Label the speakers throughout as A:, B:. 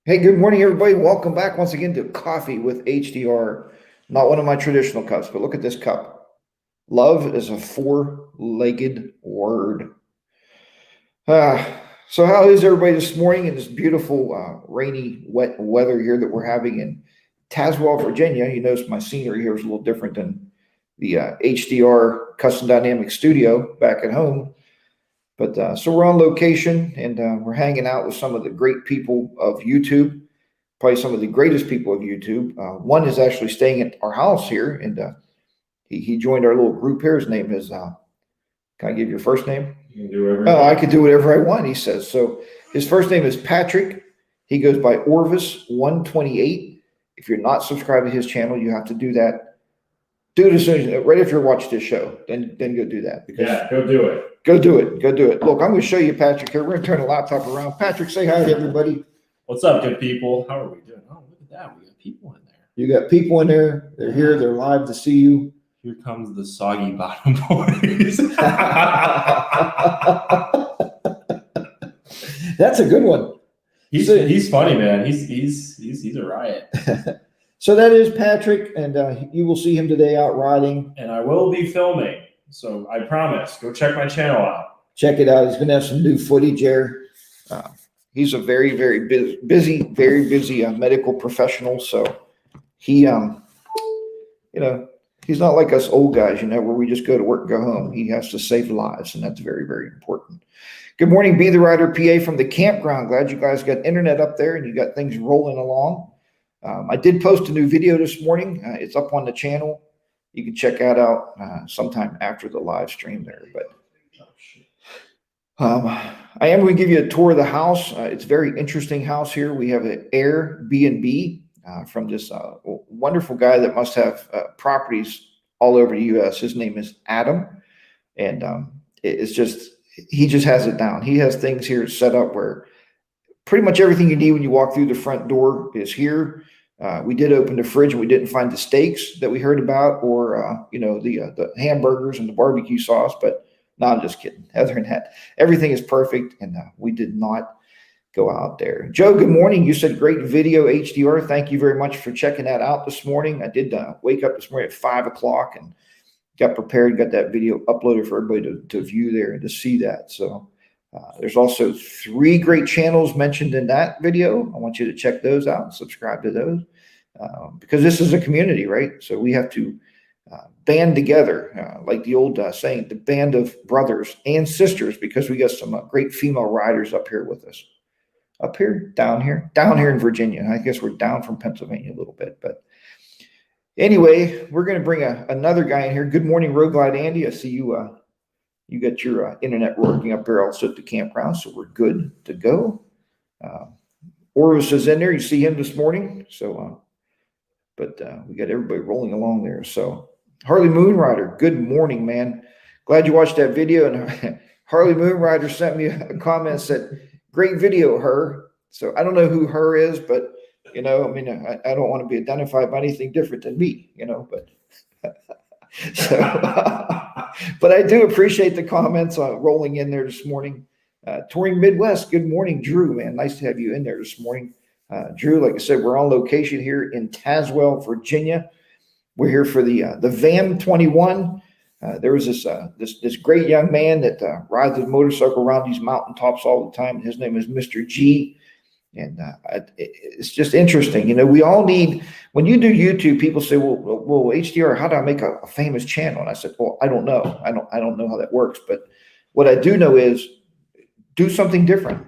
A: Hey, good morning, everybody. Welcome back once again to Coffee with HDR. Not one of my traditional cups, but look at this cup. Love is a four-legged word. So how is everybody this morning in this beautiful, rainy, wet weather here that we're having in Tazewell, Virginia? You notice my scenery here is a little different than the HDR Custom Dynamic Studio back at home. But so we're on location and we're hanging out with some of the great people of YouTube, probably some of the greatest people of YouTube. One is actually staying at our house here, and he joined our little group here. His name is, can I give your first name?
B: You can do whatever.
A: Oh, I could do whatever I want, he says. So his first name is Patrick. He goes by Orvis128. If you're not subscribed to his channel, you have to do that. Do it as soon as, right after you watch this show, then go do that.
B: Yeah, go do it.
A: Go do it. Go do it. Look, I'm going to show you Patrick here. We're going to turn the laptop around. Patrick, say hi to everybody.
B: What's up, good people? How are we doing? Oh, look at that. We got people in there.
A: You got people in there. They're here. They're live to see you.
B: Here comes the soggy bottom boys.
A: That's a good one.
B: He's funny, man. He's a riot.
A: So that is Patrick, and you will see him today out riding.
B: And I will be filming, so I promise. Go check my channel out.
A: Check it out. He's going to have some new footage here. He's a very, very busy medical professional. So he, he's not like us old guys, where we just go to work and go home. He has to save lives, and that's very, very important. Good morning, Be the Rider PA from the campground. Glad you guys got internet up there and you got things rolling along. I did post a new video this morning. It's up on the channel. You can check that out sometime after the live stream there. But I am going to give you a tour of the house. It's a very interesting house here. We have an Airbnb from this wonderful guy that must have properties all over the U.S. His name is Adam, and it's just he just has it down. He has things here set up where pretty much everything you need when you walk through the front door is here. We did open the fridge and we didn't find the steaks that we heard about, or the hamburgers and the barbecue sauce. But no, I'm just kidding. Other than that, everything is perfect, and we did not go out there. Joe, good morning. You said great video, HDR. Thank you very much for checking that out this morning. I did wake up this morning at 5 o'clock and got prepared, got that video uploaded for everybody to view there and to see that. So there's also 3 great channels mentioned in that video. I want you to check those out and subscribe to those because this is a community, right? So we have to band together, like the old saying, the band of brothers and sisters, because we got some great female riders up here with us. Up here, down here in Virginia. I guess we're down from Pennsylvania a little bit, but anyway, we're going to bring another guy in here. Good morning, Road Glide Andy. I see you. You got your internet working up here also at the campground, so we're good to go. Orvis is in there. You see him this morning. So, but we got everybody rolling along there. So, Harley Moonrider, good morning, man. Glad you watched that video. And Harley Moonrider sent me a comment, said, "Great video, her." So I don't know who her is, but I don't want to be identified by anything different than me, but. So, but I do appreciate the comments rolling in there this morning. Touring Midwest, good morning, Drew, man. Nice to have you in there this morning. Drew, like I said, we're on location here in Tazewell, Virginia. We're here for the VAM 21. There was this great young man that rides his motorcycle around these mountaintops all the time. His name is Mr. G. And it's just interesting. We all need, when you do YouTube, people say, well, HDR, how do I make a famous channel? And I said, well, I don't know. I don't know how that works. But what I do know is do something different.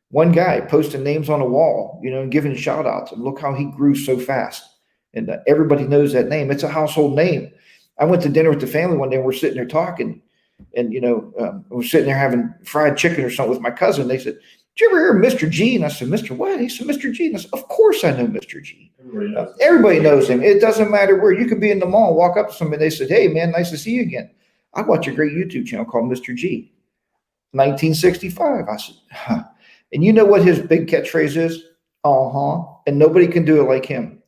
A: One guy posting names on a wall, and giving shout outs, and look how he grew so fast. And everybody knows that name. It's a household name. I went to dinner with the family one day and we're sitting there talking, and, we're sitting there having fried chicken or something with my cousin. They said, "Did you ever hear of Mr. G?" And I said, "Mr. what?" He said, "Mr. G." And I said, "Of course I know Mr. G." Everybody knows him. It doesn't matter where. You could be in the mall, walk up to somebody, they said, "Hey, man, nice to see you again. I watch a great YouTube channel called Mr. G. 1965. I said, huh. And you know what his big catchphrase is? And nobody can do it like him.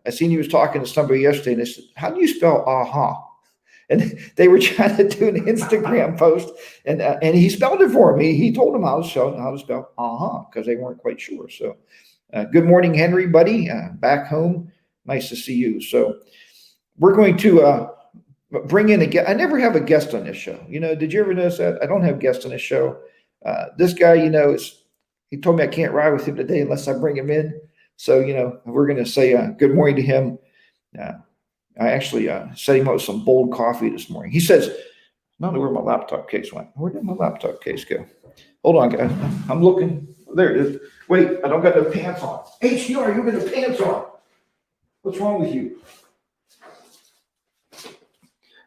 A: I seen he was talking to somebody yesterday, and they said, "How do you spell aha?" and they were trying to do an Instagram post, and he spelled it for me. He told them how to spell because they weren't quite sure. So, good morning, Henry, buddy. Back home. Nice to see you. So, we're going to bring in a guest. I never have a guest on this show. Did you ever notice that? I don't have guests on this show. This guy, he told me I can't ride with him today unless I bring him in. So, we're going to say good morning to him. I actually set him up with some bold coffee this morning. He says, I don't know where my laptop case went. Where did my laptop case go? Hold on, guys. I'm looking. There it is. Wait, I don't got no pants on. HDR, you got no pants on. What's wrong with you?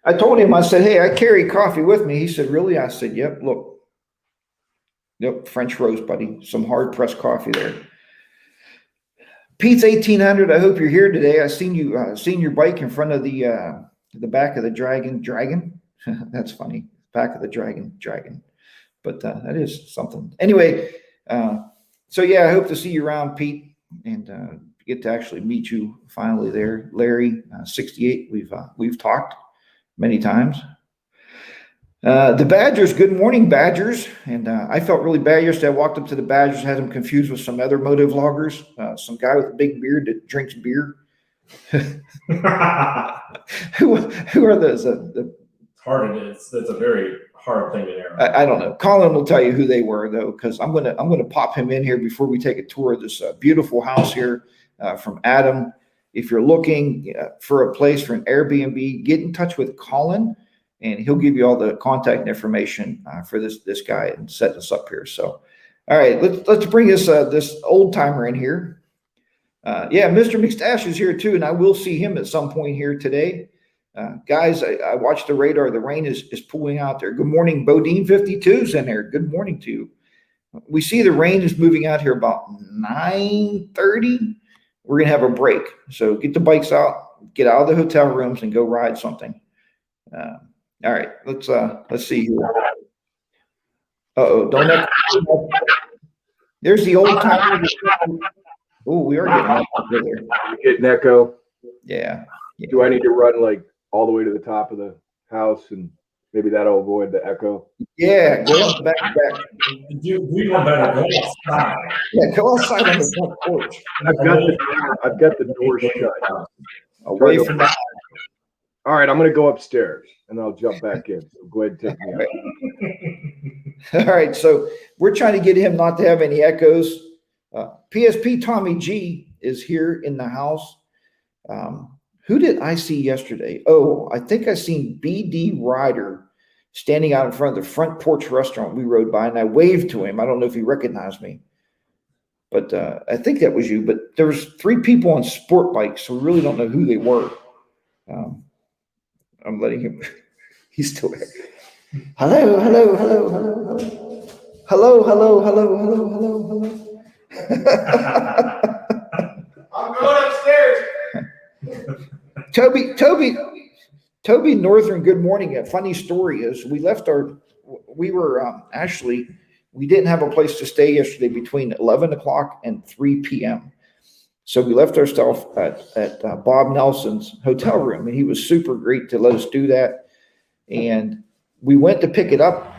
A: I told him, I said, hey, I carry coffee with me. He said, really? I said, yep, look. Yep, French roast, buddy. Some hard-pressed coffee there. Pete's 1800. I hope you're here today. I seen your bike in front of the back of the dragon. That's funny. Back of the dragon. But that is something. Anyway, so yeah, I hope to see you around, Pete, and get to actually meet you finally there. Larry, 68. We've talked many times. The Badgers, good morning, Badgers. And I felt really bad yesterday. I walked up to the Badgers, had them confused with some other moto vloggers, some guy with a big beard that drinks beer. Who are those?
B: It's hard. It's a very hard thing to narrow.
A: I don't know. Colin will tell you who they were, though, because I'm gonna pop him in here before we take a tour of this beautiful house here from Adam. If you're looking for a place for an Airbnb, get in touch with Colin, and he'll give you all the contact information for this guy and set this up here. So, all right, let's bring this old timer in here. Yeah, Mr. McStash is here too, and I will see him at some point here today. Guys, I watched the radar. The rain is pulling out there. Good morning, Bodine 52's in there. Good morning to you. We see the rain is moving out here about 9:30. We're gonna have a break, so get the bikes out, get out of the hotel rooms, and go ride something. All right, let's see here. Don't. There's the old timer. Oh, we are getting up there.
C: You get an echo.
A: Yeah.
C: Do I need to run like all the way to the top of the house, and maybe that'll avoid the echo?
A: Yeah, go on back.
B: We want better. Go outside.
A: Yeah, go outside on the front porch.
C: I've got the door shut.
A: Away from the.
C: All right, I'm going to go upstairs, and I'll jump back in. So go ahead and take me out.
A: All right, so we're trying to get him not to have any echoes. PSP Tommy G is here in the house. Who did I see yesterday? Oh, I think I seen BD Ryder standing out in front of the front porch restaurant we rode by, and I waved to him. I don't know if he recognized me, but I think that was you. But there was 3 people on sport bikes, so we really don't know who they were. I'm letting him. He's still there. Hello.
C: I'm going upstairs.
A: Toby Northern, good morning. A funny story is we didn't have a place to stay yesterday between 11 o'clock and 3 p.m. So we left our stuff at Bob Nelson's hotel room, and he was super great to let us do that. And we went to pick it up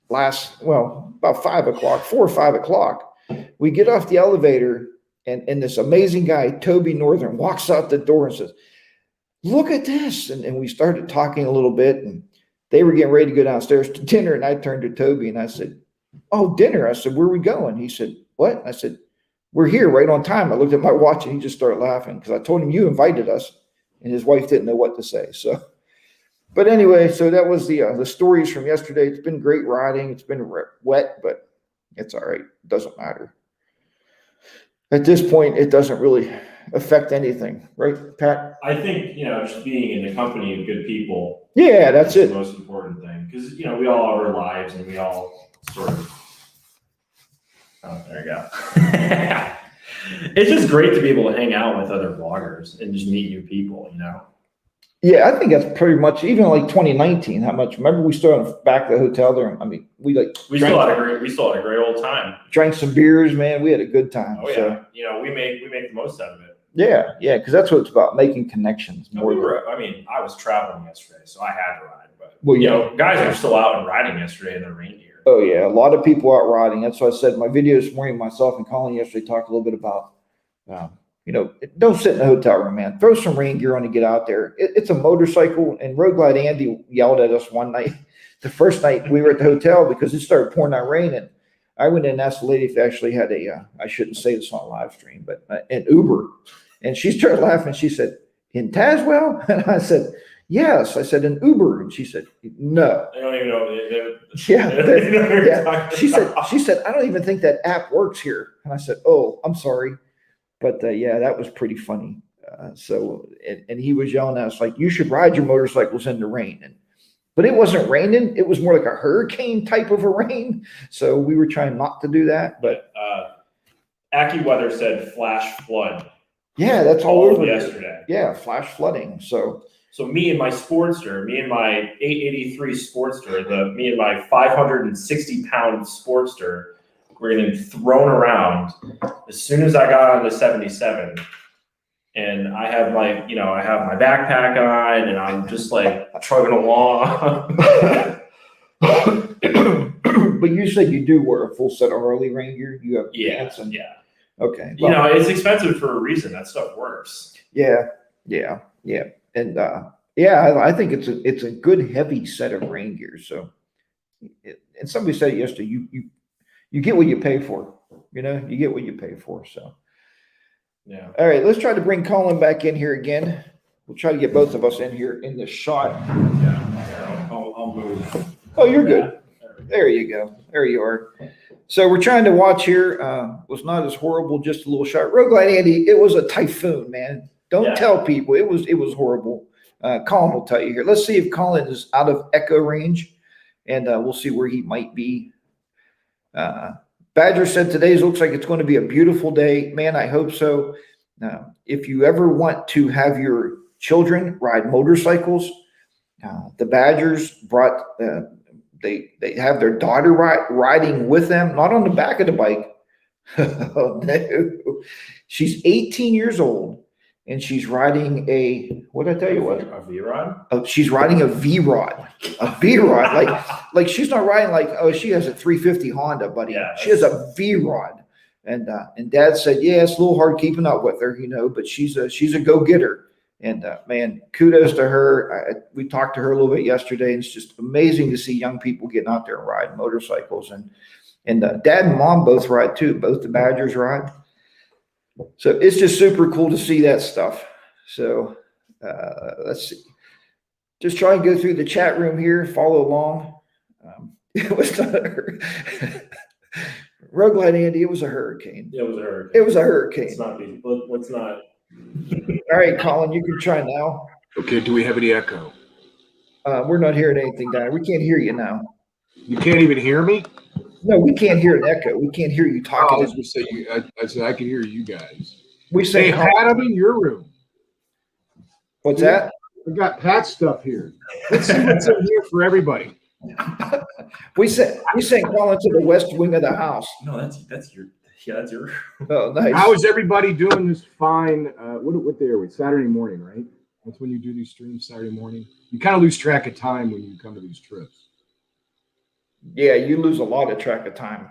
A: about 5 o'clock, 4 or 5 o'clock. We get off the elevator, and this amazing guy, Toby Northern, walks out the door and says, look at this. And we started talking a little bit, and they were getting ready to go downstairs to dinner. And I turned to Toby and I said, oh, dinner. I said, where are we going? He said, what? I said, we're here right on time. I looked at my watch and he just started laughing because I told him you invited us, and his wife didn't know what to say. So, but anyway, so that was the stories from yesterday. It's been great riding. It's been wet, but it's all right. It doesn't matter. At this point, it doesn't really affect anything, right, Pat?
B: I think, just being in the company of good people.
A: Yeah, that's it.
B: The most important thing, because, we all have our lives, and we all sort of. Oh, there you go. It's just great to be able to hang out with other vloggers and just meet new people,
A: Yeah, I think that's pretty much even like 2019. How much? Remember, we stood on the back of the hotel there. I mean, we
B: still had a great old time.
A: Drank some beers, man. We had a good time.
B: Oh yeah, we make the most out of it.
A: Yeah, yeah, because that's what it's about, making connections
B: No,
A: more.
B: I was traveling yesterday, so I had to ride. But
A: Well,
B: you know, guys are still out and riding yesterday in their reindeer.
A: Oh yeah, a lot of people out riding. That's why I said in my video this morning, myself and Colin yesterday talked a little bit about, you know, don't sit in a hotel room, man. Throw some rain gear on and get out there. It's a motorcycle. And Road Glide Andy yelled at us one night, the first night we were at the hotel because it started pouring out rain. And I went in and asked the lady if they actually had I shouldn't say this on a live stream, but an Uber. And she started laughing. She said, "In Tazewell?" And I said, "Yes." I said, "An Uber." And she said, "No."
B: I don't even know.
A: Yeah. She said, "I don't even think that app works here." And I said, "Oh, I'm sorry." But yeah, that was pretty funny. And he was yelling at us like, "You should ride your motorcycles in the rain." But it wasn't raining. It was more like a hurricane type of a rain. So we were trying not to do that. But
B: AccuWeather said flash flood.
A: yeah, that's all over
B: yesterday.
A: Yeah, flash flooding. So
B: me and my Sportster, me and my 883 Sportster, me and my 560-pound Sportster, we're getting thrown around as soon as I got on the 77. And I have my backpack on, and I'm just like trugging along.
A: But you said you do wear a full set of Harley rain gear. You have pants and
B: yeah.
A: Okay.
B: Well, you know, it's expensive for a reason. That stuff works.
A: Yeah. And I think it's a good heavy set of rain gear. So, and somebody said yesterday, you get what you pay for. You know, you get what you pay for. So,
B: yeah.
A: All right, let's try to bring Colin back in here again. We'll try to get both of us in here in this shot.
B: Yeah. I'll move.
A: Oh, you're good. There you go. There you are. So we're trying to watch here. Was not as horrible, just a little shot. Road Glide Andy, it was a typhoon, man. Don't tell people. It was horrible. Colin will tell you here. Let's see if Colin is out of echo range, and we'll see where he might be. Badger said today's looks like it's going to be a beautiful day. Man, I hope so. If you ever want to have your children ride motorcycles, the Badgers brought they have their daughter riding with them, not on the back of the bike. Oh, no. She's 18 years old, and she's riding what did I tell you what?
B: A V-Rod?
A: She's riding a V-Rod. A V-Rod. Like she's not riding like, oh, she has a 350 Honda, buddy.
B: Yeah,
A: she has a V-Rod. And Dad said, yeah, it's a little hard keeping up with her, you know, but she's a go-getter. And man, kudos to her. We talked to her a little bit yesterday, and it's just amazing to see young people getting out there and riding motorcycles. And Dad and Mom both ride too. Both the Badgers ride. So it's just super cool to see that stuff. So let's see. Just try and go through the chat room here, follow along. It was not Road Glide Andy, it was a hurricane.
B: Yeah, it was a hurricane.
A: It was a hurricane.
B: Let's not.
A: All right, Colin, you can try now.
C: Okay, do we have any echo?
A: We're not hearing anything, Dad. We can't hear you now.
C: You can't even hear me?
A: No, we can't hear an echo. We can't hear you talking.
C: I was going to say, I said I can hear you guys.
A: We say,
C: hey, Pat, I'm in your room.
A: What's that?
C: I got Pat stuff here. Let's see what's in here for everybody.
A: we sent Colin to the west wing of the house.
B: No, that's your.
A: Oh, nice.
C: How is everybody doing this fine? What day are we? Saturday morning, right? That's when you do these streams, Saturday morning. You kind of lose track of time when you come to these trips.
A: Yeah, you lose a lot of track of time.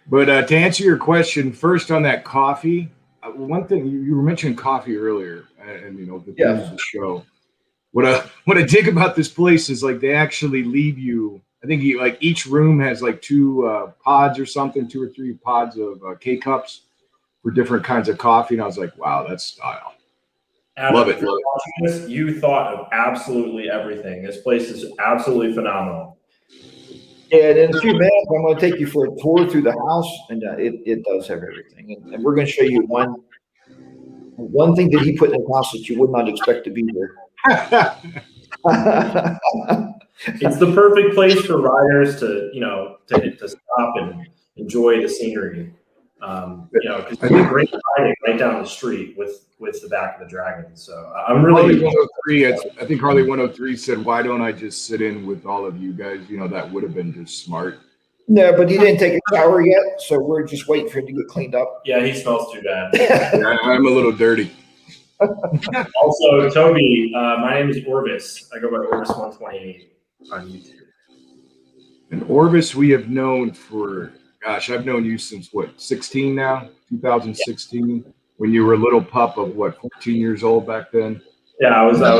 C: But to answer your question, first on that coffee, one thing you were mentioning coffee earlier, and you know the theme of the show. What I dig about this place is like they actually leave you. I think like each room has like two pods or something, 2 or 3 pods of K-cups for different kinds of coffee. And I was like, wow, that's style.
B: Adam,
C: love it.
B: You thought of absolutely everything. This place is absolutely phenomenal.
A: Yeah, and in a few minutes, I'm going to take you for a tour through the house, and it does have everything. And we're going to show you one thing that he put in the house that you would not expect to be there.
B: It's the perfect place for riders to stop and enjoy the scenery. Because it's great riding right down the street with the back of the Dragon. So I'm really.
C: Harley 103. I think Harley 103 said, "Why don't I just sit in with all of you guys?" You know, that would have been just smart.
A: No, but he didn't take a shower yet, so we're just waiting for him to get cleaned up.
B: Yeah, he smells too bad.
C: Yeah, I'm a little dirty.
B: Also, Toby, my name is Orvis. I go by Orvis128 on YouTube.
C: And Orvis, we have known for, gosh, I've known you since what, 16 now? 2016, when you were a little pup of what, 14 years old back then?
B: Yeah, I was a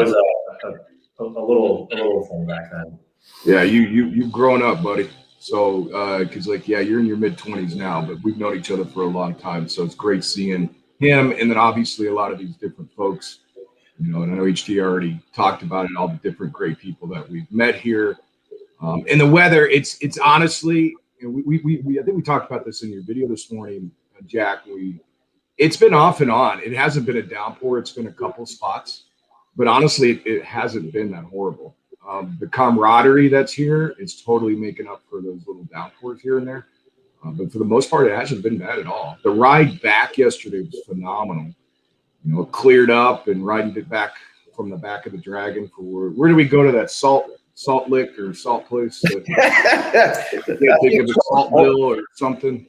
B: little thing back then.
C: Yeah, you've grown up, buddy. So, because like, yeah, you're in your mid 20s now, but we've known each other for a long time. So it's great seeing him, and then obviously a lot of these different folks. You know, and I know HDR already talked about it, all the different great people that we've met here. And the weather, it's honestly, you know, we I think we talked about this in your video this morning, Jack. It's been off and on. It hasn't been a downpour. It's been a couple spots, but honestly, it hasn't been that horrible. The camaraderie that's here is totally making up for those little downpours here and there. But for the most part, it hasn't been bad at all. The ride back yesterday was phenomenal. You know, it cleared up, and riding it back from the back of the Dragon for where do we go to that salt lick or salt place? I can't think of it, Saltville or something.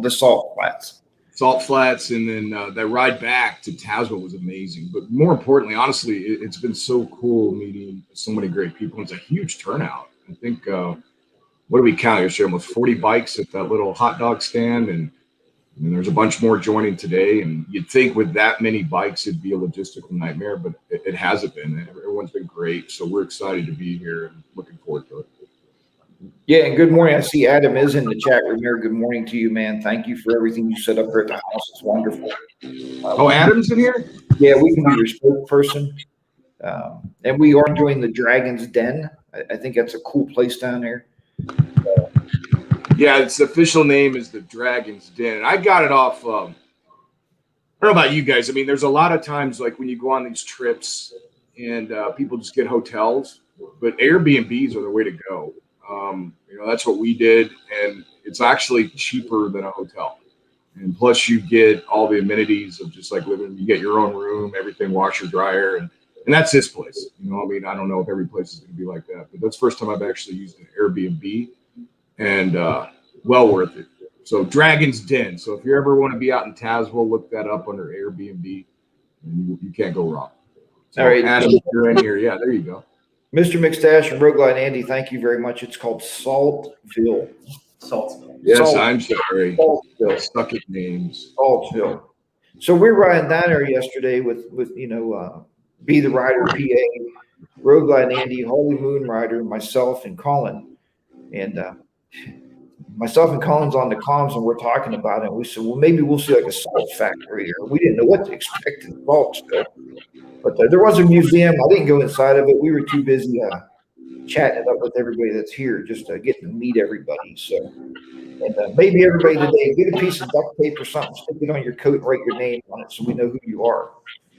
A: The Salt Flats.
C: Salt Flats, and then that ride back to Tazewell was amazing. But more importantly, honestly, it's been so cool meeting so many great people. It's a huge turnout. I think, what do we count yesterday? Almost 40 bikes at that little hot dog stand, and there's a bunch more joining today. And you'd think with that many bikes, it'd be a logistical nightmare, but it hasn't been. Everyone's been great. So we're excited to be here and looking forward to it.
A: Yeah, and good morning. I see Adam is in the chat room here. Good morning to you, man. Thank you for everything you set up here at the house. It's wonderful.
C: Oh, Adam's in here?
A: Yeah, we can be your spokesperson. And we are doing the Dragon's Den. I think that's a cool place down there.
C: Yeah, its official name is the Dragon's Den. And I got it off, I don't know about you guys. I mean, there's a lot of times like when you go on these trips and people just get hotels, but Airbnbs are the way to go. You know, that's what we did, and it's actually cheaper than a hotel. And plus you get all the amenities of just like living, you get your own room, everything, washer, dryer, and that's this place. You know, I mean, I don't know if every place is going to be like that, but that's the first time I've actually used an Airbnb, and well worth it. So Dragon's Den. So if you ever want to be out in Tazewell, look that up under Airbnb, and you can't go wrong. So,
A: All right,
C: Adam, if you're in here. Yeah, there you go.
A: Mr. McStash and Rogueline Andy, thank you very much. It's called Saltville.
B: Saltville.
C: Yes,
A: Salt-
C: I'm sorry.
A: Saltville.
C: Stuck at names.
A: Saltville. So we're riding down there yesterday with you know, Be the Rider PA, Rogueline Andy, Holy Moon Rider, myself, and Colin. And myself and Colin's on the comms, and we're talking about it. We said, well, maybe we'll see like a salt factory here. We didn't know what to expect in Saltville. But there was a museum. I didn't go inside of it. We were too busy chatting it up with everybody that's here, just getting to meet everybody. So, and maybe everybody today, get a piece of duct tape or something, stick it on your coat and write your name on it so we know who you are.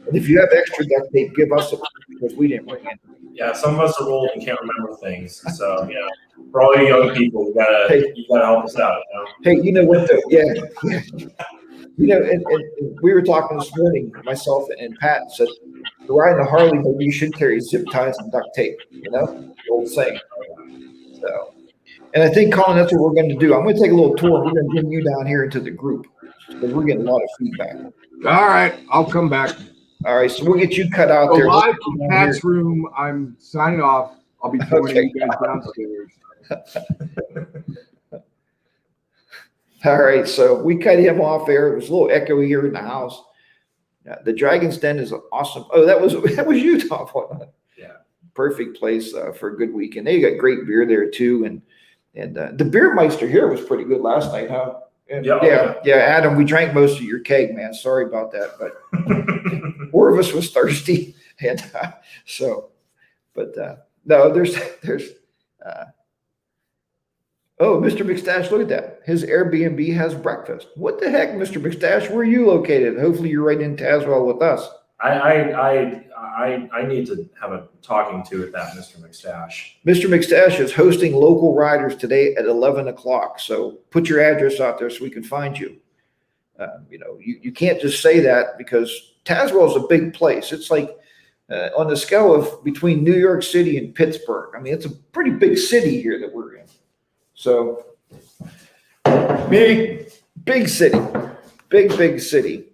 A: And if you have extra duct tape, give us it because we didn't bring it.
B: Yeah, some of us are old and can't remember things. So, yeah, for all you young people, you gotta help us out. You know?
A: Hey, you know what? Yeah. You know, and we were talking this morning, myself and Pat said, riding a Harley, maybe you should carry zip ties and duct tape, you know, the old saying. So, and I think, Colin, that's what we're going to do. I'm going to take a little tour. We're going to bring you down here into the group because we're getting a lot of feedback.
C: All right, I'll come back.
A: All right, so we'll get you cut out
C: So
A: there.
C: live from Pat's room, I'm signing off. I'll be joining you guys downstairs.
A: All right, so we cut him off there. It was a little echoey here in the house. The Dragon's Den is awesome. Oh, that was you, Tom.
B: Yeah,
A: perfect place for a good weekend. They got great beer there too, and the beer meister here was pretty good last night, huh? And yeah, Adam, we drank most of your keg, man. Sorry about that, but 4 of us was thirsty, and no, there's. Oh, Mr. McStash, look at that. His Airbnb has breakfast. What the heck, Mr. McStash? Where are you located? Hopefully you're right in Tazewell with us.
B: I need to have a talking to with that, Mr. McStash.
A: Mr. McStash is hosting local riders today at 11 o'clock. So put your address out there so we can find you. You know, you can't just say that because Tazewell is a big place. It's like on the scale of between New York City and Pittsburgh. I mean, it's a pretty big city here that we're in. So, big city, big city.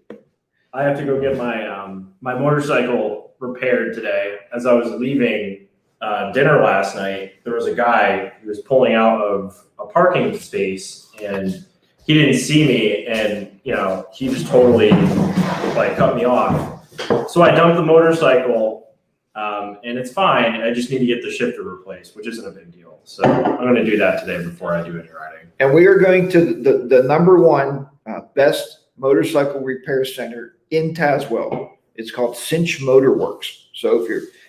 B: I have to go get my my motorcycle repaired today. As I was leaving dinner last night, there was a guy who was pulling out of a parking space, and he didn't see me, and he just totally like cut me off. So I dumped the motorcycle, and it's fine. I just need to get the shifter replaced, which isn't a big deal. So I'm going to do that today before I do any riding.
A: And we are going to the number one best motorcycle repair center in Tazewell. It's called Clinch Motor Works. So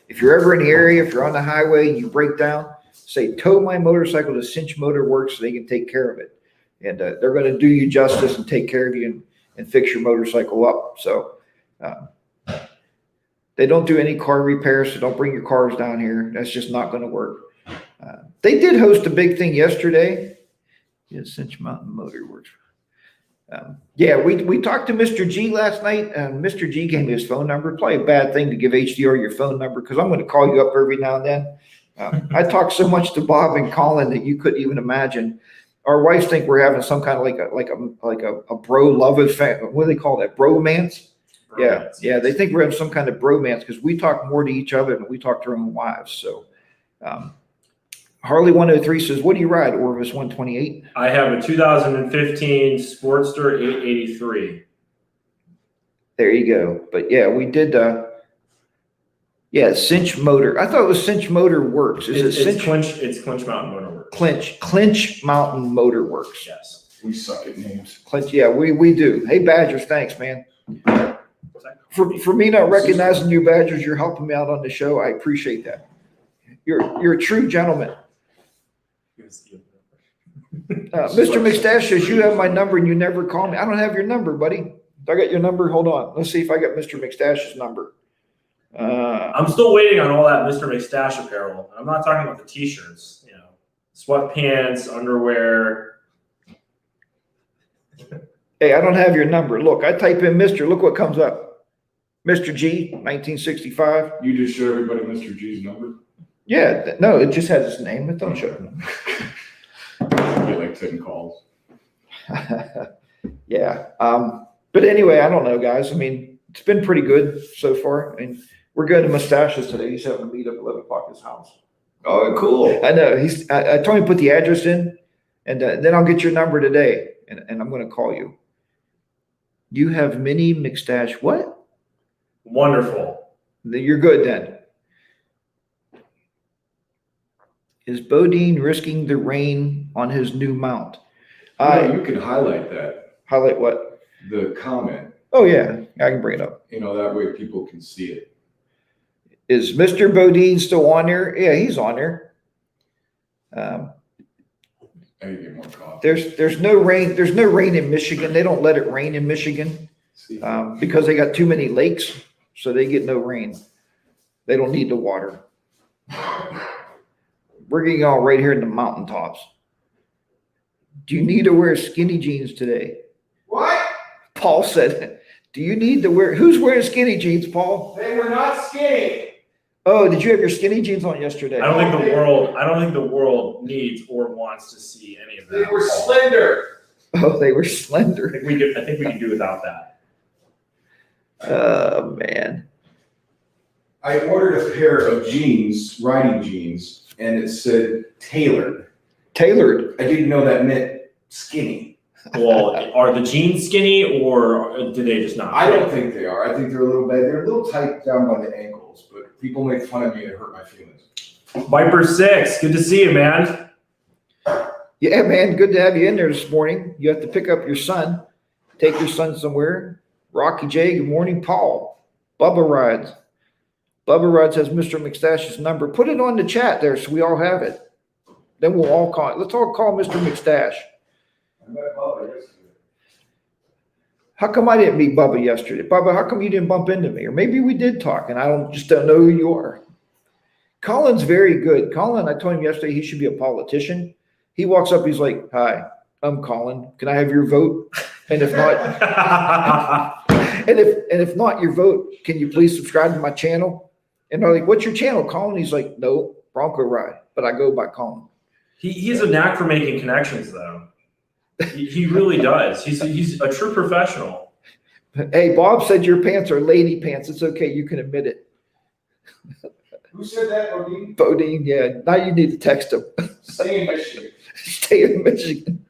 A: if you're ever in the area, if you're on the highway and you break down, say tow my motorcycle to Clinch Motor Works so they can take care of it. And they're going to do you justice and take care of you and fix your motorcycle up. So they don't do any car repairs, so don't bring your cars down here. That's just not going to work. They did host a big thing yesterday. Yeah, Clinch Mountain Motor Works. We talked to Mr. G last night, and Mr. G gave me his phone number. Probably a bad thing to give HDR your phone number because I'm going to call you up every now and then. I talk so much to Bob and Colin that you couldn't even imagine. Our wives think we're having some kind of like a bro love affair. What do they call that? Bromance? Yeah. They think we're having some kind of bromance because we talk more to each other than we talk to our own wives. So, Harley 103 says, "What do you ride?" Orvis 128.
B: I have a 2015 Sportster 883.
A: There you go. But yeah, we did. Clinch Motor. I thought it was Clinch Motor Works. Is it Clinch?
B: Clinch? It's Clinch Mountain Motor Works.
A: Clinch Mountain Motor Works.
B: Yes.
C: We suck at names.
A: Clinch. Yeah, we do. Hey, Badgers, thanks, man. For me not recognizing you, Badgers, you're helping me out on the show. I appreciate that. You're a true gentleman. Mr. McStash says you have my number and you never call me. I don't have your number, buddy. I got your number. Hold on. Let's see if I got Mr. McStash's number.
B: I'm still waiting on all that Mr. McStash apparel. I'm not talking about the t-shirts, sweatpants, underwear.
A: Hey, I don't have your number. Look, I type in Mr. Look what comes up. Mr. G, 1965.
C: You just show everybody Mr. G's number?
A: Yeah, no, it just has his name. It don't show him.
C: I get like 10 calls.
A: Yeah. But anyway, I don't know, guys. I mean, it's been pretty good so far. I mean, we're going to Mustaches today. He's having a meet up at 11 o'clock at his house.
C: Oh, cool.
A: I know. I told him to put the address in, and then I'll get your number today, and I'm going to call you. You have mini McStash. What?
B: Wonderful.
A: You're good then. Is Bodine risking the rain on his new mount?
C: You can highlight that.
A: Highlight what?
C: The comment.
A: Oh, yeah. I can bring it up.
C: That way people can see it.
A: Is Mr. Bodine still on there? Yeah, he's on there.
C: I need to get more coffee.
A: There's no rain. There's no rain in Michigan. They don't let it rain in Michigan because they got too many lakes, so they get no rain. They don't need the water. We're getting all right here in the mountaintops. Do you need to wear skinny jeans today?
C: What?
A: Paul said, do you need to wear, who's wearing skinny jeans, Paul?
C: They were not skinny.
A: Oh, did you have your skinny jeans on yesterday?
B: I don't think the world needs or wants to see any of that.
C: They were slender.
A: Oh, they were slender.
B: I think we can do without that.
A: Oh, man.
C: I ordered a pair of jeans, riding jeans, and it said tailored.
A: Tailored.
C: I didn't know that meant skinny.
B: Well, are the jeans skinny or do they just not?
C: I don't think they are. I think they're a little bad. They're a little tight down by the ankles, but people make fun of me and it hurt my feelings.
B: Viper 6, good to see you, man.
A: Yeah, man, good to have you in there this morning. You have to pick up your son, take your son somewhere. Rocky J, good morning. Paul, Bubba Rides. Bubba Rides has Mr. McStash's number. Put it on the chat there so we all have it. Then we'll all call it. Let's all call Mr. McStash.
C: I met Bubba yesterday.
A: How come I didn't meet Bubba yesterday? Bubba, how come you didn't bump into me? Or maybe we did talk and I don't know who you are. Colin's very good. Colin, I told him yesterday he should be a politician. He walks up, he's like, "Hi, I'm Colin. Can I have your vote? And if not, and if not your vote, can you please subscribe to my channel?" And they're like, "What's your channel, Colin?" He's like, "No, Bronco Ride, but I go by Colin."
B: He has a knack for making connections, though. He really does. He's a true professional.
A: Hey, Bob said your pants are lady pants. It's okay. You can admit it.
C: Who said that, Bodine?
A: Bodine, yeah. Now you need to text him.
C: Stay in Michigan.
A: Stay in Michigan.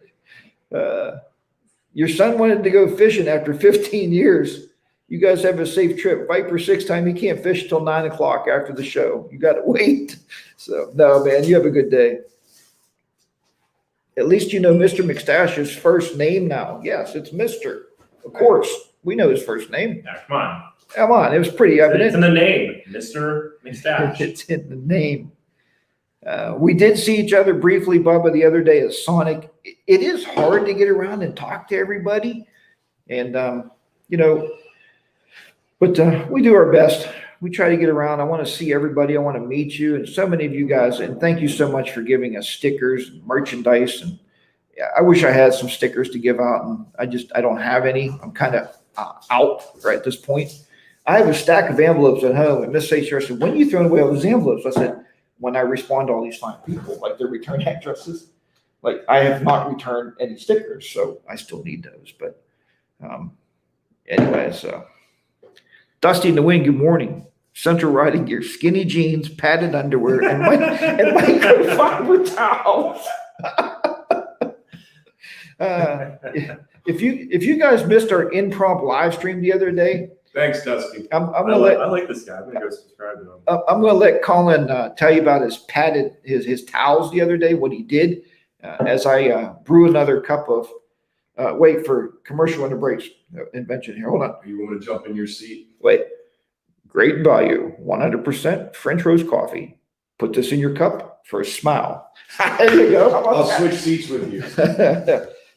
A: Your son wanted to go fishing after 15 years. You guys have a safe trip. Viper 6 time. He can't fish till 9 o'clock after the show. You got to wait. So, no, man, you have a good day. At least you know Mr. McStash's first name now. Yes, it's Mr. Of course. We know his first name.
B: Yeah, come on.
A: Come on. It was pretty evident.
B: It's in the name, Mr. McStash.
A: It's in the name. We did see each other briefly, Bubba, the other day at Sonic. It is hard to get around and talk to everybody. And, but we do our best. We try to get around. I want to see everybody. I want to meet you. And so many of you guys, and thank you so much for giving us stickers and merchandise. And I wish I had some stickers to give out. And I don't have any. I'm kind of out right at this point. I have a stack of envelopes at home. And Miss HR said, when are you throwing away all those envelopes? I said, when I respond to all these fine people, like their return addresses. Like I have not returned any stickers, so I still need those. But anyways, Dusty in the Wind, good morning. Central riding gear, skinny jeans, padded underwear, and microfiber towels. If you guys missed our impromptu live stream the other day,
C: Thanks, Dusty.
B: I like this guy. I'm gonna go subscribe to him.
A: I'm going to let Colin tell you about his towels the other day, what he did as I brew another cup of, wait for commercial invention here. Hold on.
C: You want to jump in your seat?
A: Wait. Great value, 100% French roast coffee. Put this in your cup for a smile. There you go.
C: I'll switch seats with you.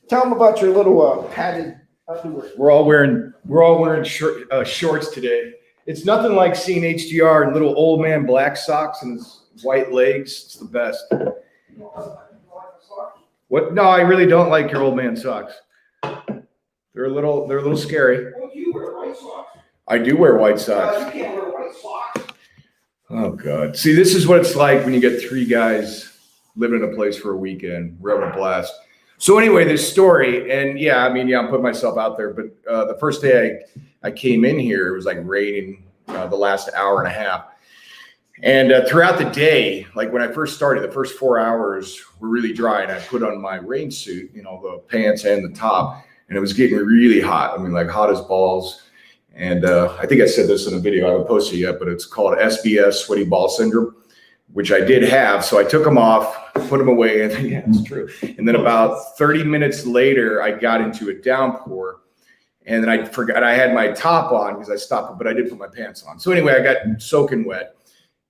A: Tell them about your little padded underwear.
C: We're all wearing shorts today. It's nothing like seeing HDR in little old man black socks and his white legs. It's the best. What? No, I really don't like your old man socks. They're a little scary.
A: Well, you wear white socks.
C: I do wear white socks.
A: You can't wear white socks.
C: Oh God. See, this is what it's like when you get three guys living in a place for a weekend. We're having a blast. So anyway, this story, and I'm putting myself out there, but the first day I came in here, it was like raining the last hour and a half. And throughout the day, like when I first started, the first 4 hours were really dry, and I put on my rain suit, the pants and the top, and it was getting really hot. I mean, like hot as balls. And I think I said this in a video, I haven't posted it yet, but it's called SBS, sweaty ball syndrome, which I did have. So I took them off, put them away, and yeah, it's true. And then about 30 minutes later, I got into a downpour, and then I forgot I had my top on because I stopped, but I did put my pants on. So anyway, I got soaking wet,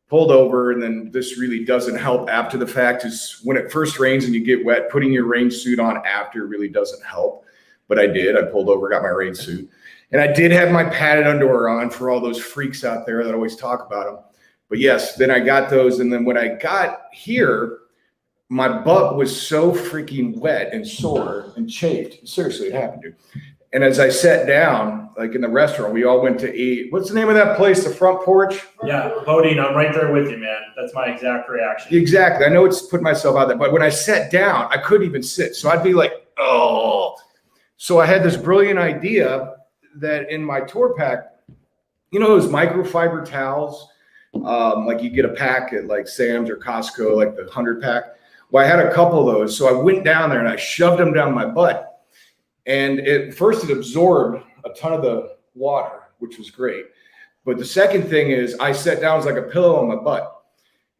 C: pulled over, and then this really doesn't help after the fact. Is when it first rains and you get wet, putting your rain suit on after really doesn't help. But I did. I pulled over, got my rain suit. And I did have my padded underwear on for all those freaks out there that always talk about them. But yes, then I got those. And then when I got here, my butt was so freaking wet and sore and chafed. Seriously, it happened to. And as I sat down, like in the restaurant, we all went to eat. What's the name of that place? The Front Porch?
B: Yeah, Bodine, I'm right there with you, man. That's my exact reaction.
C: Exactly. I know it's put myself out there. But when I sat down, I couldn't even sit. So I'd be like, oh. So I had this brilliant idea that in my tour pack, those microfiber towels, like you get a pack at like Sam's or Costco, like the 100 pack. Well, I had a couple of those. So I went down there and I shoved them down my butt. And at first it absorbed a ton of the water, which was great. But the second thing is I sat down, it was like a pillow on my butt.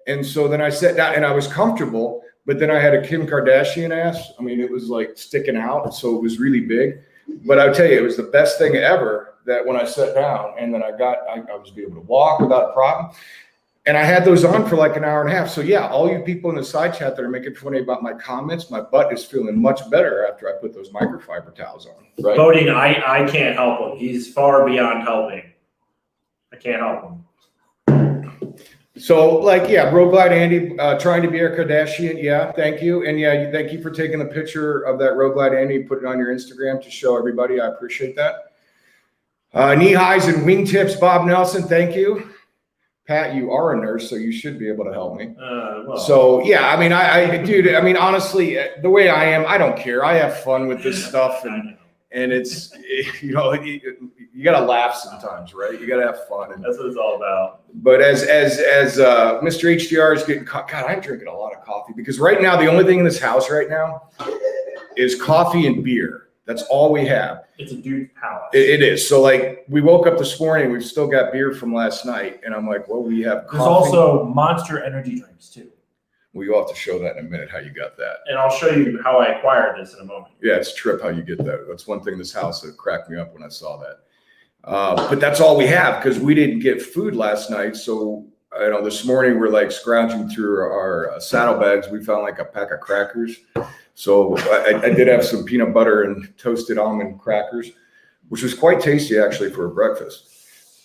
C: And so then I sat down and I was comfortable, but then I had a Kim Kardashian ass. I mean, it was like sticking out. So it was really big. But I'll tell you, it was the best thing ever that when I sat down and then I was able to walk without a problem. And I had those on for like an hour and a half. So yeah, all you people in the side chat that are making funny about my comments, my butt is feeling much better after I put those microfiber towels on. Right?
B: Bodine, I can't help him. He's far beyond helping. I can't help him.
C: So Road Glide Andy, trying to be a Kardashian. Yeah, thank you. And yeah, thank you for taking the picture of that Road Glide Andy, put it on your Instagram to show everybody. I appreciate that. Knee highs and wingtips, Bob Nelson. Thank you. Pat, you are a nurse, so you should be able to help me. So yeah, I mean, I mean, honestly, the way I am, I don't care. I have fun with this stuff, and it's, you gotta laugh sometimes, right? You gotta have fun.
B: That's what it's all about.
C: But as Mr. HDR is getting God, I'm drinking a lot of coffee because right now the only thing in this house right now is coffee and beer. That's all we have.
B: It's a dude's palace.
C: It is. So like we woke up this morning, we've still got beer from last night, and I'm like, well, we have coffee.
B: There's also Monster energy drinks too.
C: We'll have to show that in a minute how you got that.
B: And I'll show you how I acquired this in a moment.
C: Yeah, it's a trip how you get that. That's one thing in this house that cracked me up when I saw that. But that's all we have because we didn't get food last night. So this morning we're like scrounging through our saddlebags. We found like a pack of crackers. So I did have some peanut butter and toasted almond crackers, which was quite tasty actually for a breakfast.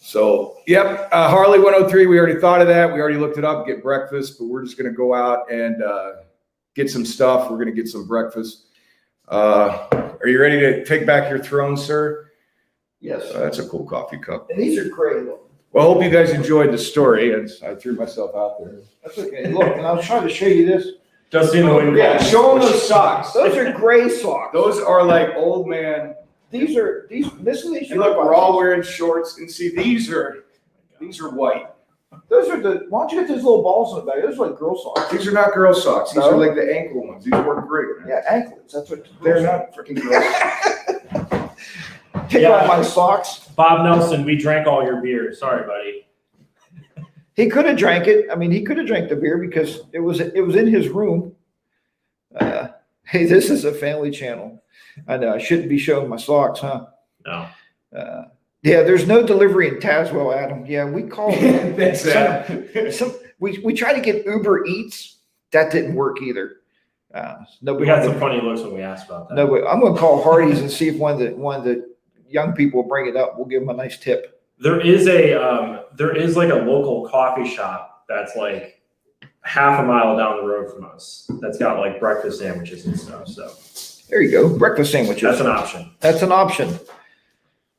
C: So, yep, Harley 103, we already thought of that. We already looked it up, get breakfast, but we're just going to go out and get some stuff. We're going to get some breakfast. Are you ready to take back your throne, sir?
A: Yes.
C: That's a cool coffee cup.
A: And these are great.
C: Well, I hope you guys enjoyed the story. I threw myself out there.
A: That's okay. Look, and I was trying to show you this.
B: Just in the way.
C: Yeah, show them those socks.
A: Those are gray socks.
C: Those are like old man.
A: These.
C: And look, we're all wearing shorts. And see, these are white.
A: Those are the. Why don't you get those little balls in the back? Those are like girl socks.
C: These are not girl socks. These
A: No?
C: are like the ankle ones. These work great, man.
A: Yeah, anklets. That's what.
C: They're not freaking girl.
A: Take
B: Yeah.
A: off my socks.
B: Bob Nelson, we drank all your beer. Sorry, buddy.
A: He could have drank it. I mean, he could have drank the beer because it was in his room. Hey, this is a family channel. I know I shouldn't be showing my socks, huh?
B: No.
A: Yeah, there's no delivery in Tazewell, Adam. Yeah, we called.
C: That's that.
A: We tried to get Uber Eats. That didn't work either. Nobody
B: We got some funny looks when we asked about that.
A: No, but I'm going to call Hardee's and see if one of the young people will bring it up. We'll give them a nice tip.
B: There is like a local coffee shop that's like half a mile down the road from us that's got like breakfast sandwiches and stuff. So
A: There you go. Breakfast sandwiches.
B: that's an option.
A: That's an option.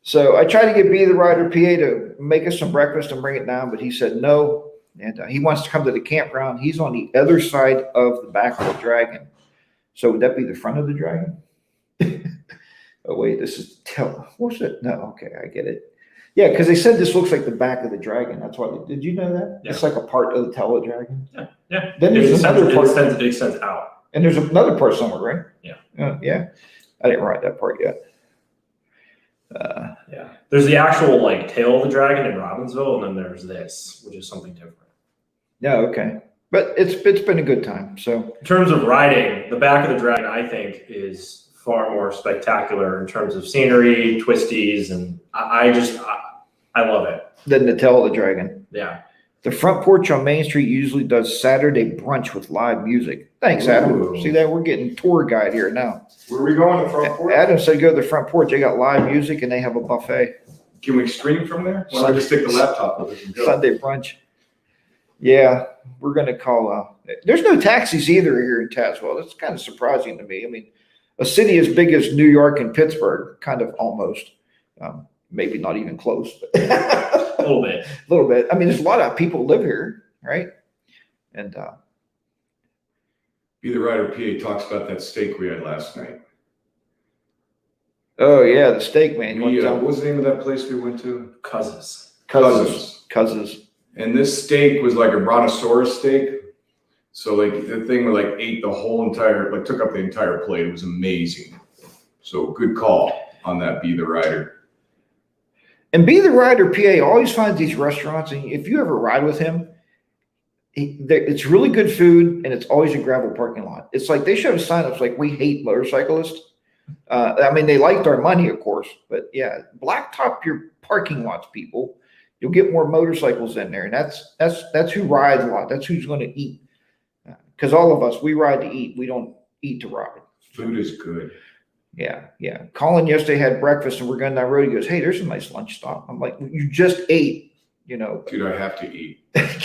A: So I tried to get B the Rider PA to make us some breakfast and bring it down, but he said no. And he wants to come to the campground. He's on the other side of the back of the Dragon. So would that be the front of the Dragon? Oh, wait, this is what's it? No, okay, I get it. Yeah, because they said this looks like the back of the Dragon. That's why. Did you know that?
B: Yeah.
A: It's like a part of the tail of the Dragon.
B: Yeah.
A: Then there's another part.
B: It extends out.
A: And there's another part somewhere, right?
B: Yeah.
A: Yeah. I didn't write that part yet.
B: Yeah. There's the actual like tail of the dragon in Robbinsville, and then there's this, which is something different.
A: Yeah, okay. But it's been a good time. So
B: In terms of riding, the back of the dragon, I think, is far more spectacular in terms of scenery, twisties, and I love it.
A: then the tail of the Dragon.
B: Yeah.
A: The front porch on Main Street usually does Saturday brunch with live music. Thanks, Adam.
C: Ooh.
A: See that? We're getting tour guide here now.
C: Where are we going? The front porch?
A: Adam said go to the front porch. They got live music and they have a buffet.
C: Can we stream from there? Why don't I just take the laptop with us and go?
A: Sunday brunch. Yeah, we're going to call. There's no taxis either here in Tazewell. That's kind of surprising to me. I mean, a city as big as New York and Pittsburgh, kind of almost. Maybe not even close. But
B: A little bit.
A: A little bit. I mean, there's a lot of people live here, right? And
C: Be the Rider PA talks about that steak we had last night.
A: oh yeah, the steak man. You want to tell
C: What was the name of that place we went to?
B: Cousins.
A: Cousins.
C: And this steak was like a brontosaurus steak. So like the thing like ate the whole entire, like took up the entire plate. It was amazing. So good call on that Be the Rider.
A: And Be the Rider PA always finds these restaurants, and if you ever ride with him, it's really good food, and it's always a gravel parking lot. It's like they show signups like we hate motorcyclists. I mean, they liked our money, of course, but yeah, blacktop your parking lots, people. You'll get more motorcycles in there, and that's who rides a lot. That's who's going to eat. Because all of us, we ride to eat. We don't eat to ride.
C: Food is good.
A: Yeah. Colin yesterday had breakfast, and we're going down the road. He goes, "Hey, there's a nice lunch stop." I'm like, "You just ate,
C: Dude, I have to eat.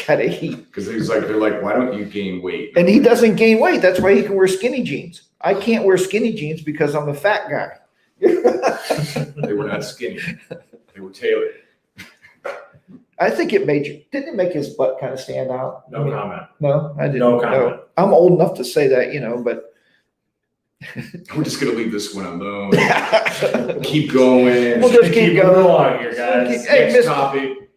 A: gotta eat."
C: Because they're like, why don't you gain weight?
A: And he doesn't gain weight. That's why he can wear skinny jeans. I can't wear skinny jeans because I'm a fat guy.
C: They were not skinny. They were tailored.
A: I think didn't it make his butt kind of stand out?
B: No comment.
A: No, I didn't.
B: No comment.
A: I'm old enough to say that, but
C: We're just gonna leave this one alone. Keep going.
A: We'll just keep going
B: along here, guys.
A: Hey,
C: Next topic.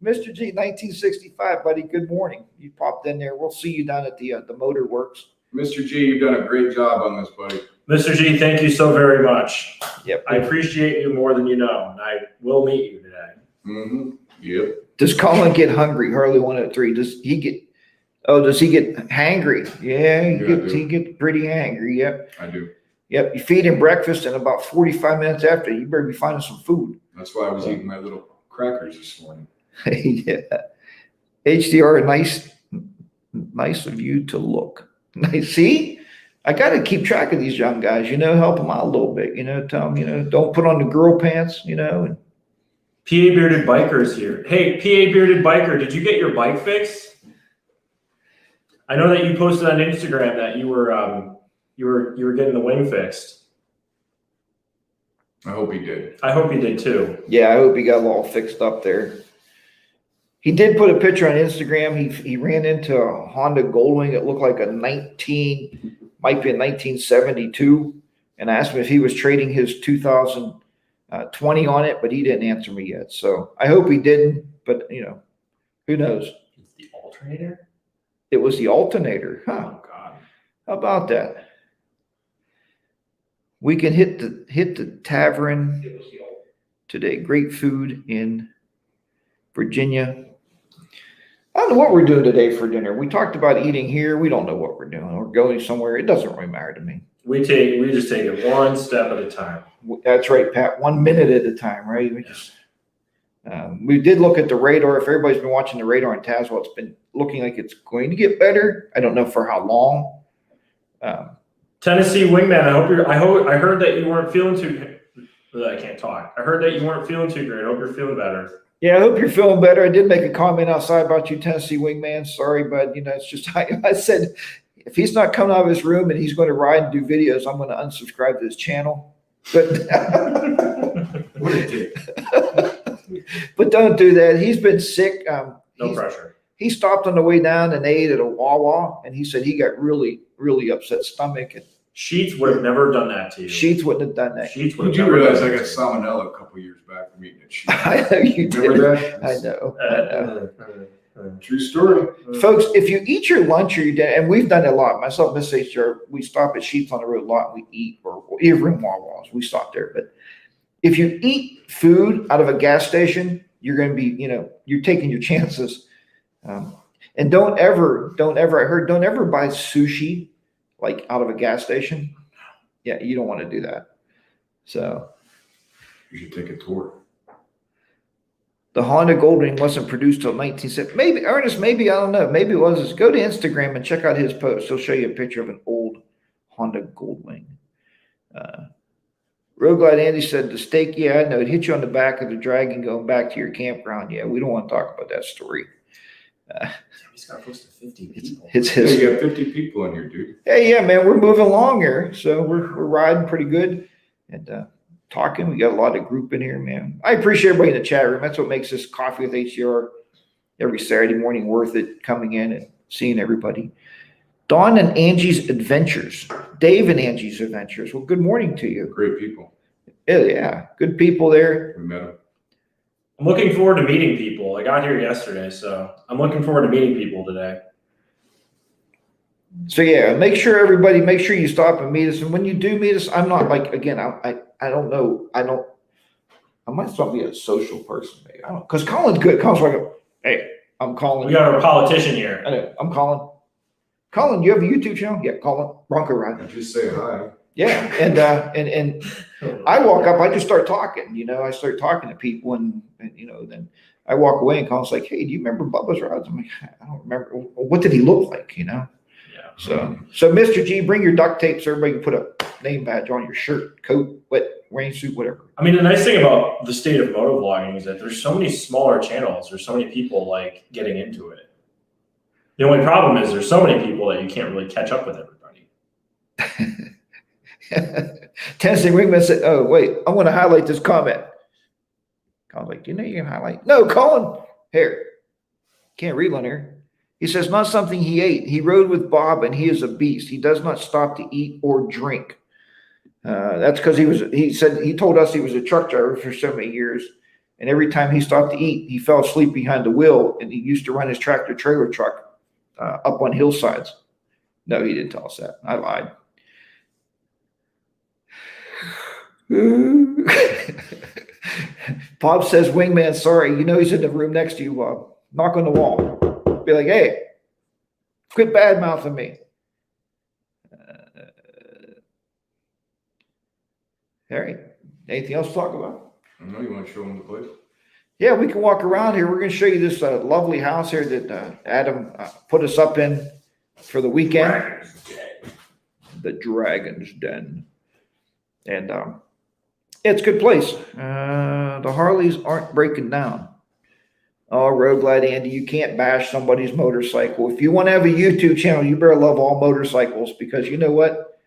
A: Mr. G, 1965, buddy. Good morning. You popped in there. We'll see you down at the Motor Works.
C: Mr. G, you've done a great job on this, buddy.
B: Mr. G, thank you so very much.
A: Yep.
B: I appreciate you more than you know, and I will meet you today.
C: Mm-hmm. Yep.
A: Does Colin get hungry? Harley 103. Does he get hangry? Yeah, he gets pretty hangry. Yep.
C: I do.
A: Yep. You feed him breakfast, and about 45 minutes after, you better be finding some food.
C: That's why I was eating my little crackers this morning.
A: Yeah. HDR, nice of you to look. Nice. See, I got to keep track of these young guys, help them out a little bit, tell them, don't put on the girl pants, and
B: PA Bearded Biker's here. Hey, PA Bearded Biker, did you get your bike fixed? I know that you posted on Instagram that you were getting the wing fixed.
C: I hope he did.
B: I hope you did too.
A: Yeah, I hope he got it all fixed up there. He did put a picture on Instagram. He ran into a Honda Goldwing. It looked like might be a 1972. And I asked him if he was trading his 2020 on it, but he didn't answer me yet. So I hope he didn't, but who knows?
B: It's the alternator?
A: It was the alternator. Huh.
B: Oh God.
A: How about that? We can hit the tavern today. Great food in Virginia. I don't know what we're doing today for dinner. We talked about eating here. We don't know what we're doing. We're going somewhere. It doesn't really matter to me.
B: We just take it one step at a time.
A: That's right, Pat. 1 minute at a time, right? We did look at the radar. If everybody's been watching the radar in Tazewell, it's been looking like it's going to get better. I don't know for how long.
B: Tennessee Wingman, I heard that you weren't feeling too. I can't talk. I heard that you weren't feeling too great. I hope you're feeling better.
A: Yeah, I hope you're feeling better. I did make a comment outside about you, Tennessee Wingman. Sorry, but it's just I said if he's not coming out of his room and he's going to ride and do videos, I'm going to unsubscribe to his channel. But
C: What a dick.
A: But don't do that. He's been sick.
B: No pressure.
A: He stopped on the way down and ate at a Wawa, and he said he got really, really upset stomach. And
B: Sheets would have never done that to you.
A: Sheets wouldn't have done that.
B: Sheets would
C: Did
B: have
C: you
B: never
C: realize
B: done
C: I
B: that
C: got
B: to you.
C: salmonella a couple years back from eating at Sheets?
A: I know you
C: Remember
A: did.
C: that?
A: I know.
C: True story.
A: Folks, if you eat your lunch or your dinner, and we've done it a lot, myself, Miss HR, we stop at Sheets on the Road a lot. And we eat, or even Wawa's, we stop there. But if you eat food out of a gas station, you're going to be, you're taking your chances. And don't ever buy sushi like out of a gas station. Yeah, you don't want to do that. So
C: You should take a tour.
A: the Honda Goldwing wasn't produced till 1970. Maybe Ernest, I don't know. Maybe it was. Go to Instagram and check out his post. He'll show you a picture of an old Honda Goldwing. Road Glide Andy said the steak. Yeah, I know. It hit you on the back of the dragon going back to your campground. Yeah, we don't want to talk about that story.
B: He's got close to 50 people.
A: It's
C: Hey,
A: his.
C: you got 50 people in here, dude.
A: Hey, yeah, man, we're moving along here, so we're riding pretty good and talking. We got a lot of group in here, man. I appreciate everybody in the chat room. That's what makes this Coffee with HDR every Saturday morning worth it. Coming in and seeing everybody. Dawn and Angie's Adventures, Dave and Angie's Adventures. Well, good morning to you.
C: Great people.
A: Yeah, good people there.
C: We met them.
B: I'm looking forward to meeting people. I got here yesterday, so I'm looking forward to meeting people today.
A: So yeah, make sure you stop and meet us. And when you do meet us, I'm not like, again, I don't know. I might still be a social person, maybe. I don't, because Colin's good. Colin's like, hey, I'm Colin.
B: We got a politician here.
A: I know, I'm Colin. Colin, you have a YouTube channel? Yeah, Colin. Bronco Ride.
C: Just say hi.
A: Yeah. And I walk up, I just start talking, I start talking to people and then I walk away and Colin's like, hey, do you remember Bubba's rides? I'm like, I don't remember. What did he look like,
B: Yeah.
A: So Mr. G, bring your duct tape so everybody can put a name badge on your shirt, coat, wet rain suit, whatever.
B: I mean, the nice thing about the state of moto vlogging is that there's so many smaller channels. There's so many people like getting into it. The only problem is there's so many people that you can't really catch up with everybody.
A: Tennessee Wingman said, oh, wait, I want to highlight this comment. Colin's like, you can highlight? No, Colin, here. Can't read on here. He says, not something he ate. He rode with Bob and he is a beast. He does not stop to eat or drink. That's because he told us he was a truck driver for so many years. And every time he stopped to eat, he fell asleep behind the wheel, and he used to run his tractor trailer truck up on hillsides. No, he didn't tell us that. I lied. Bob says, Wingman, sorry. You know he's in the room next to you, Bob. Knock on the wall. Be like, hey, quit bad mouthing me. All right. Anything else to talk about?
C: I know you want to show them the place.
A: Yeah, we can walk around here. We're going to show you this lovely house here that Adam put us up in for the weekend. The Dragon's Den. And it's a good place. The Harleys aren't breaking down. Oh, Road Glide Andy, you can't bash somebody's motorcycle. If you want to have a YouTube channel, you better love all motorcycles, because you know what?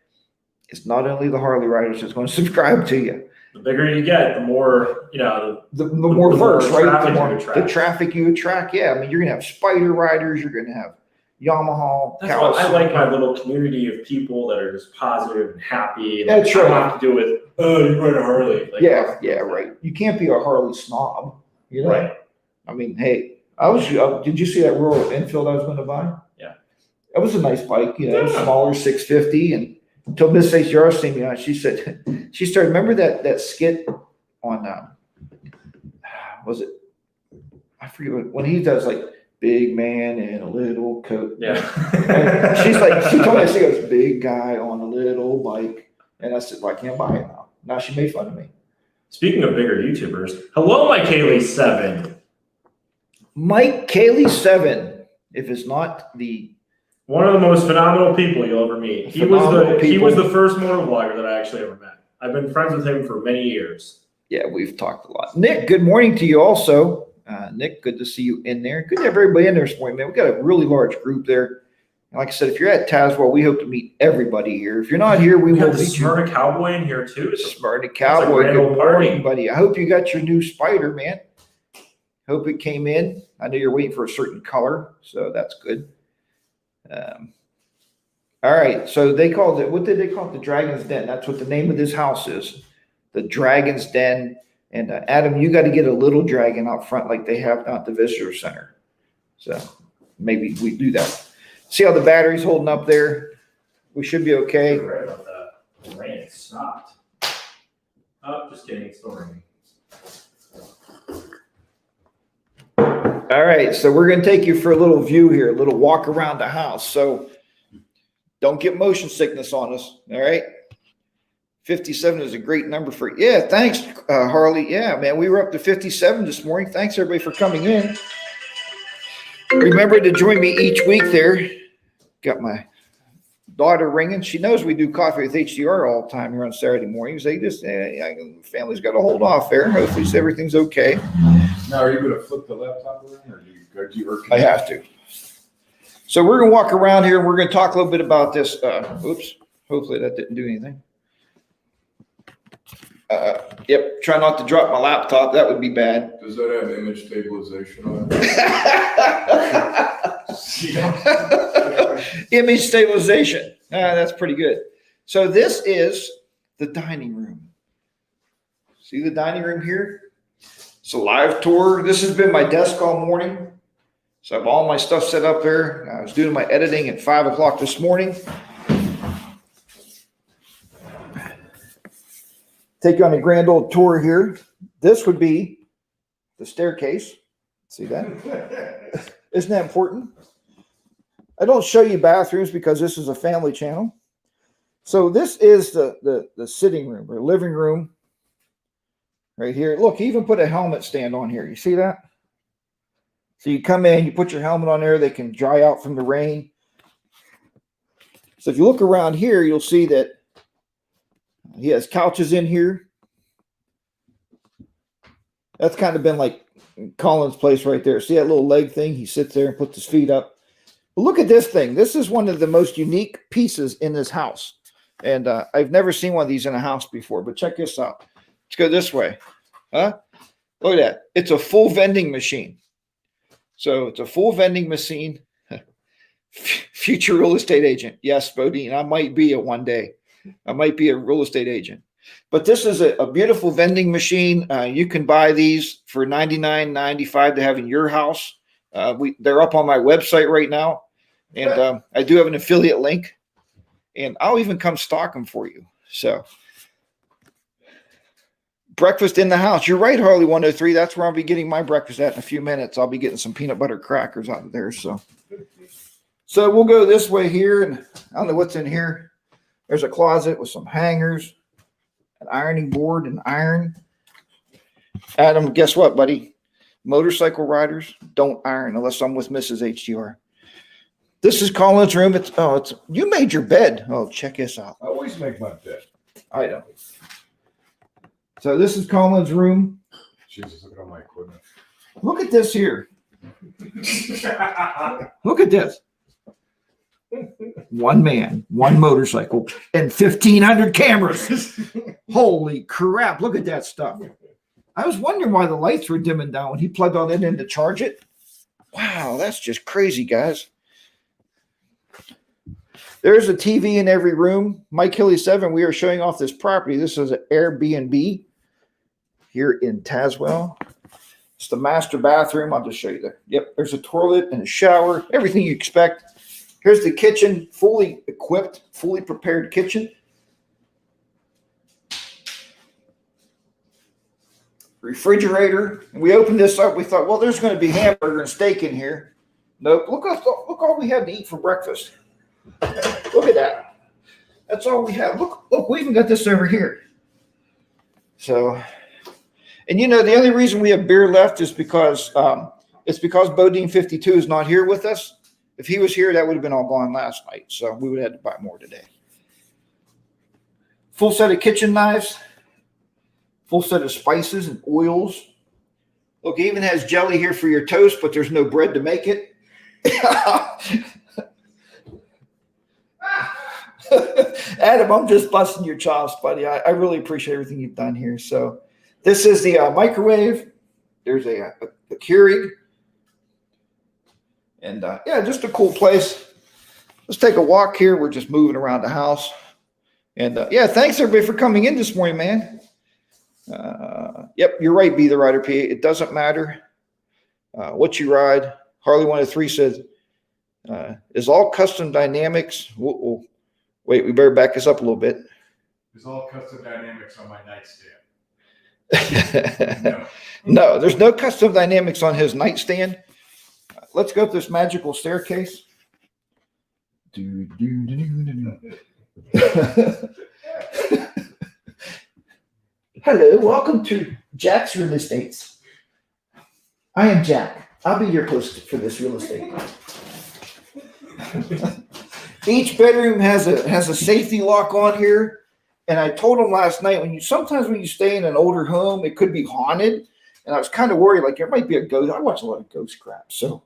A: It's not only the Harley riders that's going to subscribe to you.
B: The bigger you get, the more,
A: the more verse, right? The
B: traffic
A: traffic you attract. Yeah, I mean, you're going to have Spider riders. You're going to have Yamaha.
B: That's why I like my little community of people that are just positive and happy. And
A: That's right.
B: I don't have to do with, oh, you ride a Harley. Like,
A: yeah, right. You can't be a Harley snob. You know?
B: Right.
A: I mean, hey, did you see that Royal Enfield I was going to buy?
B: Yeah.
A: It was a nice bike, smaller 650. And until Miss HDR seen me on, she said, she started, remember that skit on, was it, I forget when he does like big man in a little coat.
B: Yeah.
A: And she told me, she goes, big guy on a little bike. And I said, well, I can't buy it now. Now she made fun of me.
B: Speaking of bigger YouTubers, hello, Mike Haley7.
A: Mike Haley7, if it's not
B: one of the most phenomenal people you'll ever meet. He was the first motor vlogger that I actually ever met. I've been friends with him for many years.
A: Yeah, we've talked a lot. Nick, good morning to you also. Nick, good to see you in there. Good to have everybody in there this morning, man. We got a really large group there. And like I said, if you're at Tazewell, we hope to meet everybody here. If you're not here, we will meet you.
B: Smyrna Cowboy in here too.
A: Smyrna Cowboy, good morning, buddy. I hope you got your new Spider, man. Hope it came in. I know you're waiting for a certain color, so that's good. All right, so they called it, what did they call it? The Dragon's Den. That's what the name of this house is, the Dragon's Den. And Adam, you got to get a little dragon out front like they have down at the visitor center. So maybe we do that. See how the battery's holding up there? We should be okay.
B: You're right about that. The rain stopped. Oh, just kidding. It's still raining.
A: All right, so we're going to take you for a little view here, a little walk around the house. So don't get motion sickness on us, all right? 57 is a great number for, yeah, thanks, Harley. Yeah, man, we were up to 57 this morning. Thanks, everybody, for coming in. Remember to join me each week there. Got my daughter ringing. She knows we do coffee with HDR all the time here on Saturday mornings. They just, family's got to hold off there. Hopefully everything's okay.
C: Now, are you going to flip the laptop around, or do you
A: I have to. So we're going to walk around here. We're going to talk a little bit about this. Oops. Hopefully that didn't do anything. Yep. Try not to drop my laptop. That would be bad.
C: Does that have image stabilization on it?
A: Image stabilization. That's pretty good. So this is the dining room. See the dining room here? It's a live tour. This has been my desk all morning. So I have all my stuff set up there. I was doing my editing at 5 o'clock this morning. Take you on a grand old tour here. This would be the staircase. See that? Isn't that important? I don't show you bathrooms because this is a family channel. So this is the sitting room or living room right here. Look, he even put a helmet stand on here. You see that? So you come in, you put your helmet on there. They can dry out from the rain. So if you look around here, you'll see that he has couches in here. That's kind of been like Colin's place right there. See that little leg thing? He sits there and puts his feet up. But look at this thing. This is one of the most unique pieces in this house. And I've never seen one of these in a house before. But check this out. Let's go this way. Huh? Look at that. It's a full vending machine. So it's a full vending machine. Future real estate agent. Yes, Bodine, I might be it one day. I might be a real estate agent. But this is a beautiful vending machine. You can buy these for $99.95 to have in your house. They're up on my website right now. And I do have an affiliate link. And I'll even come stock them for you. So breakfast in the house. You're right, Harley 103. That's where I'll be getting my breakfast at in a few minutes. I'll be getting some peanut butter crackers out of there. So we'll go this way here. And I don't know what's in here. There's a closet with some hangers, an ironing board, and iron. Adam, guess what, buddy? Motorcycle riders don't iron unless I'm with Mrs. HDR. This is Colin's room. It's you made your bed. Oh, check this out.
C: I always make my bed.
A: I know. So this is Colin's room.
C: Jesus, look at all my equipment.
A: Look at this here. Look at this. One man, one motorcycle, and 1,500 cameras. Holy crap. Look at that stuff. I was wondering why the lights were dimming down when he plugged all that in to charge it. Wow, that's just crazy, guys. There's a TV in every room. Mike Hilly 7, we are showing off this property. This is an Airbnb here in Tazewell. It's the master bathroom. I'll just show you there. Yep, there's a toilet and a shower, everything you expect. Here's the kitchen, fully equipped, fully prepared kitchen. Refrigerator. And we opened this up. We thought, well, there's going to be hamburger and steak in here. Nope. Look all we had to eat for breakfast. Look at that. That's all we have. Look, we even got this over here. So, and you know, the only reason we have beer left is because Bodine 52 is not here with us. If he was here, that would have been all gone last night. So we would have had to buy more today. Full set of kitchen knives. Full set of spices and oils. Look, it even has jelly here for your toast, but there's no bread to make it. Adam, I'm just busting your chops, buddy. I really appreciate everything you've done here. So this is the microwave. There's a Keurig. And yeah, just a cool place. Let's take a walk here. We're just moving around the house. And yeah, thanks everybody for coming in this morning, man. Yep, you're right, Be the Rider P. It doesn't matter what you ride. Harley 103 says, is all custom dynamics. Wait, we better back this up a little bit.
C: Is all custom dynamics on my nightstand?
A: No, there's no custom dynamics on his nightstand. Let's go up this magical staircase. Hello, welcome to Jack's Real Estates. I am Jack. I'll be your host for this real estate. Each bedroom has a safety lock on here. And I told him last night, sometimes when you stay in an older home, it could be haunted. And I was kind of worried, like there might be a ghost. I watch a lot of ghost crap. So,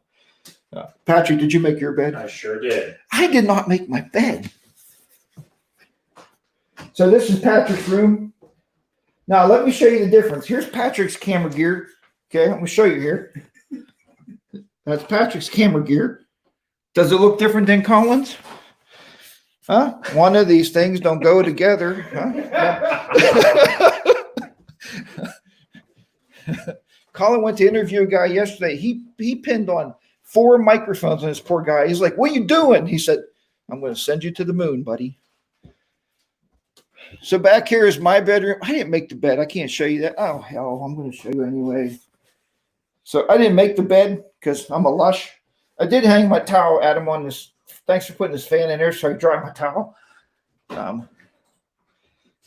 A: Patrick, did you make your bed?
B: I sure did.
A: I did not make my bed. So this is Patrick's room. Now, let me show you the difference. Here's Patrick's camera gear. Okay, I'm going to show you here. That's Patrick's camera gear. Does it look different than Colin's? Huh? One of these things don't go together. Huh? Colin went to interview a guy yesterday. He pinned on 4 microphones on this poor guy. He's like, what are you doing? He said, I'm going to send you to the moon, buddy. So back here is my bedroom. I didn't make the bed. I can't show you that. Oh, hell, I'm going to show you anyway. So I didn't make the bed because I'm a lush. I did hang my towel, Adam, on this. Thanks for putting this fan in there so I can dry my towel.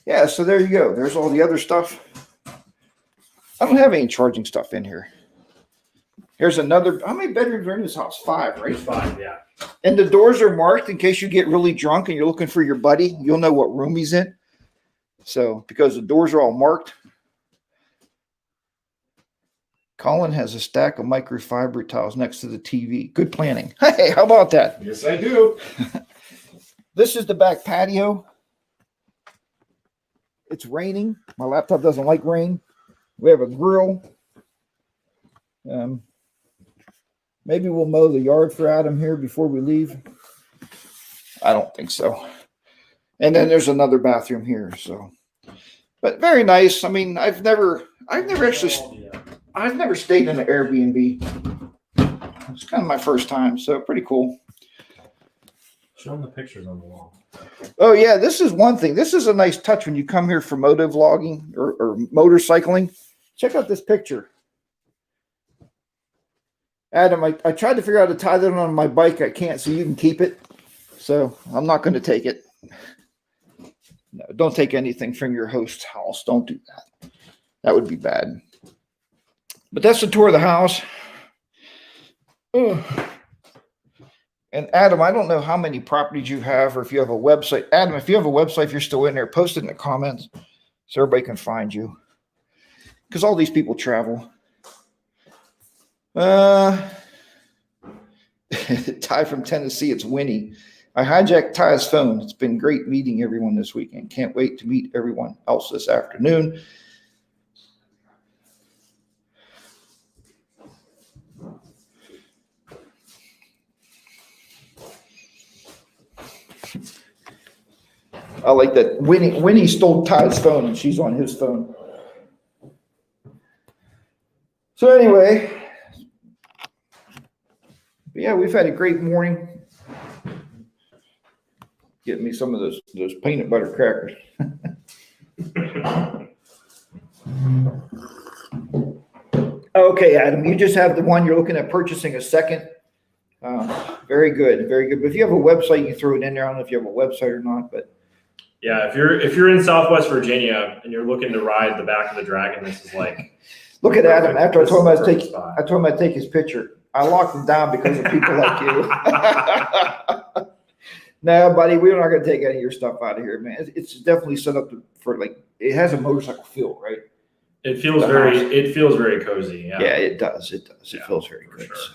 A: Yeah, so there you go. There's all the other stuff. I don't have any charging stuff in here. Here's another. How many bedrooms are in this house? 5, right?
B: 5, yeah.
A: And the doors are marked in case you get really drunk and you're looking for your buddy. You'll know what room he's in. So, because the doors are all marked. Colin has a stack of microfiber towels next to the TV. Good planning. Hey, how about that?
C: Yes, I do.
A: This is the back patio. It's raining. My laptop doesn't like rain. We have a grill. Maybe we'll mow the yard for Adam here before we leave. I don't think so. And then there's another bathroom here. So, but very nice. I mean, I've never stayed in an Airbnb. It's kind of my first time, so pretty cool.
B: Show them the pictures on the wall.
A: Oh yeah, this is one thing. This is a nice touch when you come here for moto vlogging or motorcycling. Check out this picture. Adam, I tried to figure out how to tie that on my bike. I can't, so you can keep it. So I'm not going to take it. No, don't take anything from your host's house. Don't do that. That would be bad. But that's the tour of the house. Ugh. And Adam, I don't know how many properties you have or if you have a website. Adam, if you have a website, if you're still in there, post it in the comments so everybody can find you. Because all these people travel. Ty from Tennessee, it's Winnie. I hijacked Ty's phone. It's been great meeting everyone this weekend. Can't wait to meet everyone else this afternoon. I like that. Winnie stole Ty's phone and she's on his phone. So anyway, yeah, we've had a great morning. Get me some of those peanut butter crackers. Okay, Adam, you just have the one you're looking at purchasing a second. Very good, very good. But if you have a website, you throw it in there. I don't know if you have a website or not, but
B: yeah, if you're in Southwest Virginia and you're looking to ride the back of the Dragon, this is like.
A: Look at Adam. After I told him I'd take his picture. I locked him down because of people like you. No, buddy, we're not going to take any of your stuff out of here, man. It's definitely set up for like it has a motorcycle feel, right?
B: It feels very cozy. Yeah,
A: yeah, it does. It does. It feels very good.
B: Sure.
A: So.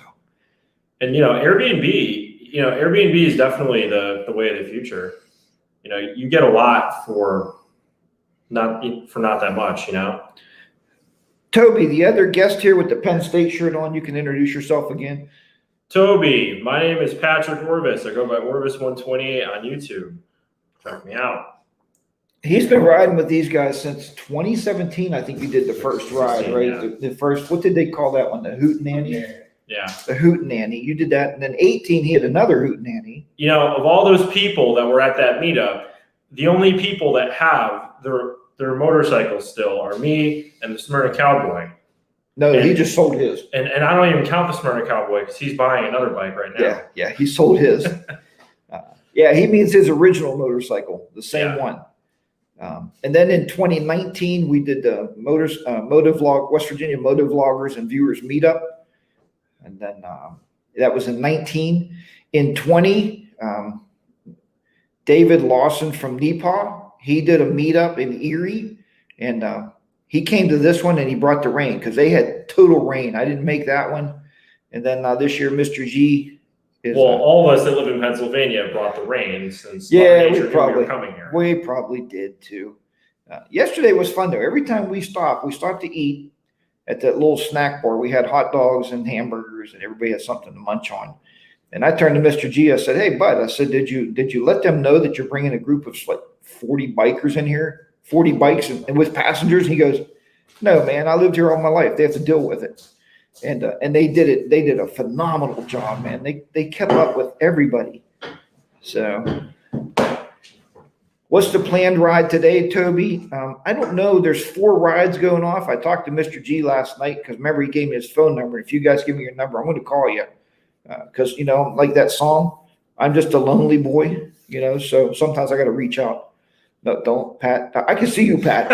B: And Airbnb is definitely the way of the future. You get a lot for not that much.
A: Toby, the other guest here with the Penn State shirt on, you can introduce yourself again.
B: Toby, my name is Patrick Orvis. I go by Orvis128 on YouTube. Check me out.
A: He's been riding with these guys since 2017. I think you did the first ride, right?
B: Yeah.
A: The first, what did they call that one? The Hootenanny?
B: Yeah.
A: The Hootenanny. You did that. And then 18, he had another Hootenanny.
B: Of all those people that were at that meetup, the only people that have their motorcycles still are me and the Smyrna Cowboy.
A: No, he just sold his.
B: And I don't even count the Smyrna Cowboy because he's buying another bike right now.
A: Yeah, he sold his. Yeah, he means his original motorcycle, the same one. And then in 2019, we did the Motovlog, West Virginia Motovloggers and Viewers Meetup. And then that was in 19. In 20, David Lawson from Nepaw, he did a meetup in Erie. And he came to this one and he brought the rain because they had total rain. I didn't make that one. And then this year, Mr. G is.
B: Well, all of us that live in Pennsylvania brought the rain since
A: we
B: were coming here.
A: We probably did too. Yesterday was fun though. Every time we stopped to eat at that little snack bar. We had hot dogs and hamburgers and everybody had something to munch on. And I turned to Mr. G. I said, "Hey, bud," I said, did you let them know that you're bringing a group of like 40 bikers in here, 40 bikes and with passengers?" He goes, "No, man, I lived here all my life. They have to deal with it." And they did it. They did a phenomenal job, man. They kept up with everybody. So what's the planned ride today, Toby? I don't know. There's 4 rides going off. I talked to Mr. G last night because remember he gave me his phone number. If you guys give me your number, I'm going to call you because, like that song, I'm just a lonely boy, so sometimes I got to reach out. No, don't, Pat. I can see you, Pat.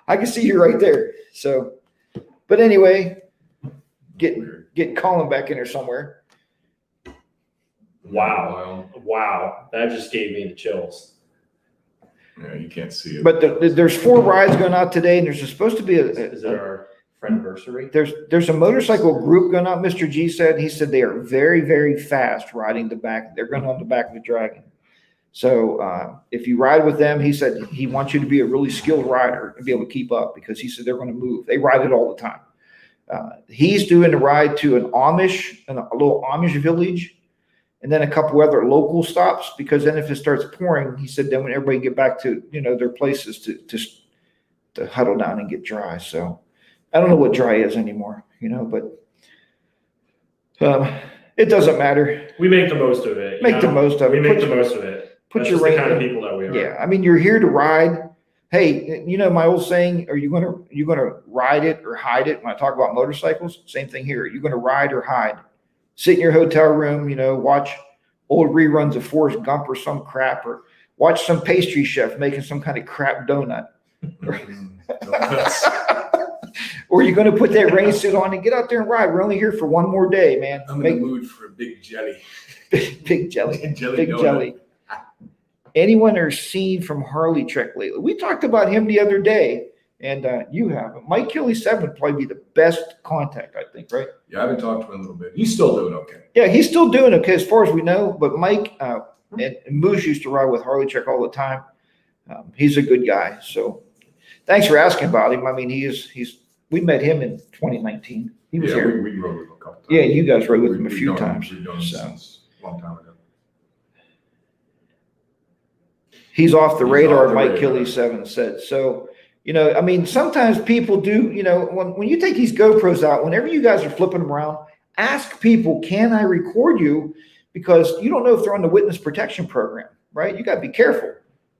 A: I can see you right there. So, but anyway, get Colin back in there somewhere.
B: Wow. That just gave me the chills.
C: Yeah, you can't see it.
A: But there's 4 rides going out today, and there's supposed to be
B: Is it our friendversary?
A: There's a motorcycle group going out. Mr. G said, he said they are very, very fast riding the back. They're going on the back of the Dragon. So if you ride with them, he said he wants you to be a really skilled rider and be able to keep up because he said they're going to move. They ride it all the time. He's doing a ride to a little Amish village. and then a couple other local stops, because then if it starts pouring, he said, then when everybody get back to, their places to huddle down and get dry. So I don't know what dry is anymore, but it doesn't matter.
B: We make the most of it.
A: Make the most of it.
B: We make the most of it.
A: Put
B: That's
A: your
B: just the
A: rain
B: kind of
A: in.
B: people that we are.
A: Yeah, I mean, you're here to ride. Hey, my old saying, are you gonna ride it or hide it? When I talk about motorcycles, same thing here. You're gonna ride or hide. Sit in your hotel room, watch old reruns of Forrest Gump or some crap, or watch some pastry chef making some kind of crap donut. Or you're going to put that rain suit on and get out there and ride. We're only here for one more day, man.
C: I'm in the mood for a big jelly.
A: Big jelly.
C: Big
A: Big jelly. Anyone or seen from Harley Check lately? We talked about him the other day, and you haven't. Mike Kelly 7 would probably be the best contact, I think, right?
C: Yeah, I haven't talked to him in a little bit. He's still doing okay.
A: Yeah, he's still doing okay as far as we know. But Mike and Moose used to ride with Harley Check all the time. He's a good guy. So thanks for asking about him. I mean, we met him in 2019. He was here.
C: We rode with him a couple times.
A: Yeah, you guys rode with him a few times.
C: We've known him since a long time ago.
A: He's off the radar,
C: off the
A: Mike
C: radar.
A: Kelly 7 said. So, I mean, sometimes people do, when you take these GoPros out, whenever you guys are flipping them around, ask people, can I record you? Because you don't know if they're on the witness protection program, right? You got to be careful.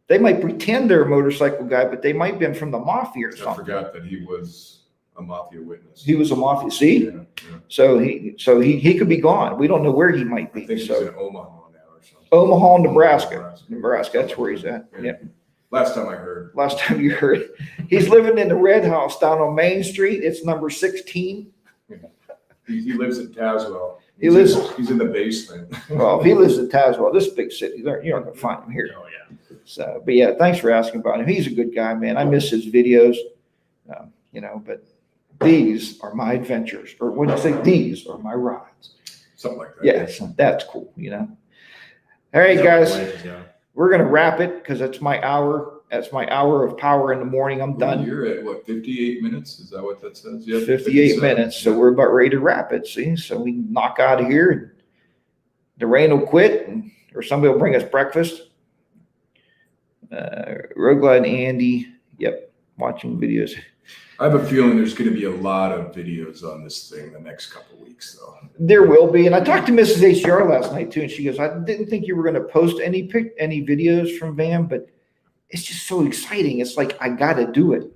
A: They might pretend they're a motorcycle guy, but they might have been from the mafia or
C: I
A: something.
C: forgot that he was a mafia witness.
A: He was a mafia. See?
C: Yeah, yeah.
A: So he could be gone. We don't know where he might
C: I
A: be.
C: think he's
A: So
C: in Omaha now or something.
A: Omaha, Nebraska. That's where he's at. Yeah.
C: Last time I heard.
A: Last time you heard, he's living in the red house down on Main Street. It's number 16.
C: He lives in Tazewell.
A: He's
C: in the basement.
A: Well, he lives in Tazewell, this big city. You're not gonna find him here.
B: Oh yeah.
A: So, but yeah, thanks for asking about him. He's a good guy, man. I miss his videos, but these are my adventures, or what do you say? These are my rides.
C: Something like that.
A: Yes, that's cool. All right, guys, we're gonna wrap it because that's my hour. That's my hour of power in the morning. I'm done.
C: You're at what, 58 minutes? Is that what that says? Yeah,
A: 58 minutes. So we're about ready to wrap it. See, so we can knock out of here and the rain will quit, or somebody will bring us breakfast. Roguelite Andy. Yep. Watching videos.
C: I have a feeling there's going to be a lot of videos on this thing the next couple of weeks, though.
A: There will be. And I talked to Mrs. HDR last night too. And she goes, I didn't think you were going to post any videos from Van, but it's just so exciting. It's like, I got to do it.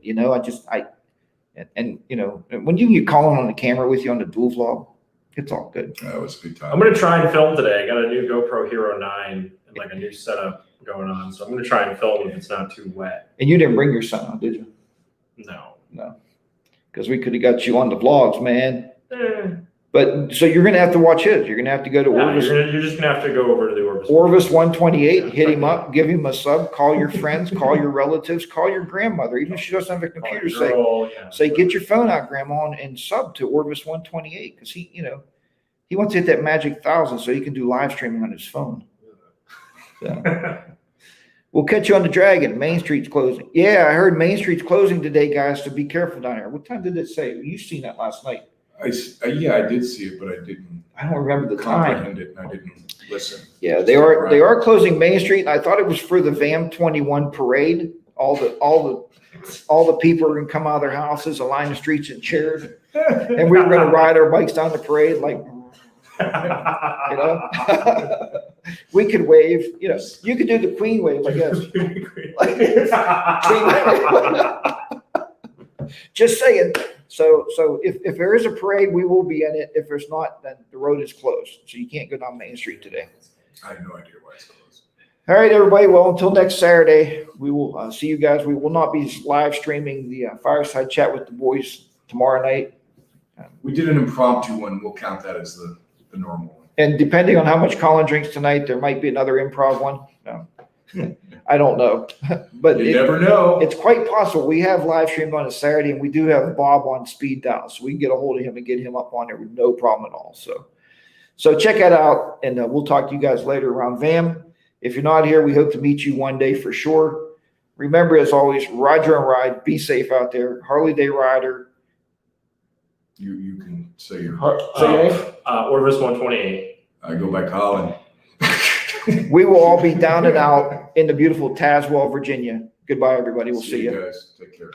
A: When you get Colin on the camera with you on the dual vlog, it's all good.
C: That was a good time.
B: I'm gonna try and film today. I got a new GoPro Hero 9 and like a new setup going on, so I'm gonna try and film if it's not too wet.
A: And you didn't bring your son on, did you?
B: No.
A: Because we could have got you on the vlogs, man. But so you're gonna have to watch his. You're gonna have to go to Orvis.
B: You're just gonna have to go over to the Orvis.
A: Orvis 128. Hit him up. Give him a sub. Call your friends. Call your relatives. Call your grandmother. Even if she doesn't have a computer, say get your phone out, Grandma, and sub to Orvis 128 because he wants to hit that magic 1,000 so he can do live streaming on his phone. So. We'll catch you on the Dragon. Main Street's closing. Yeah, I heard Main Street's closing today, guys, so be careful down there. What time did it say? You seen that last night.
C: I did see it, but I didn't
A: I don't remember the time.
C: comprehend it, and I didn't listen.
A: Yeah, they are closing Main Street, and I thought it was for the VAM 21 parade. All the people are gonna come out of their houses, align the streets in chairs, and we were gonna ride our bikes down the parade like we could wave, you could do the Queen wave, I guess. Just saying. So if there is a parade, we will be in it. If there's not, then the road is closed. So you can't go down Main Street today.
C: I have no idea why it's closed.
A: All right, everybody. Well, until next Saturday, we will see you guys. We will not be live streaming the fireside chat with the boys tomorrow night.
C: We did an impromptu one. We'll count that as the normal one.
A: And depending on how much Colin drinks tonight, there might be another improv one. No. I don't know. But
C: You never know.
A: It's quite possible. We have live streamed on a Saturday, and we do have Bob on speed dial, so we can get a hold of him and get him up on there with no problem at all. So check that out, and we'll talk to you guys later around VAM. If you're not here, we hope to meet you one day for sure. Remember, as always, ride your own ride. Be safe out there. Harley Day Rider.
C: You can say your
B: Orvis 128.
C: I go by Colin.
A: We will all be down and out in the beautiful Tazewell, Virginia. Goodbye, everybody. We'll see you.
C: Guys. Take care.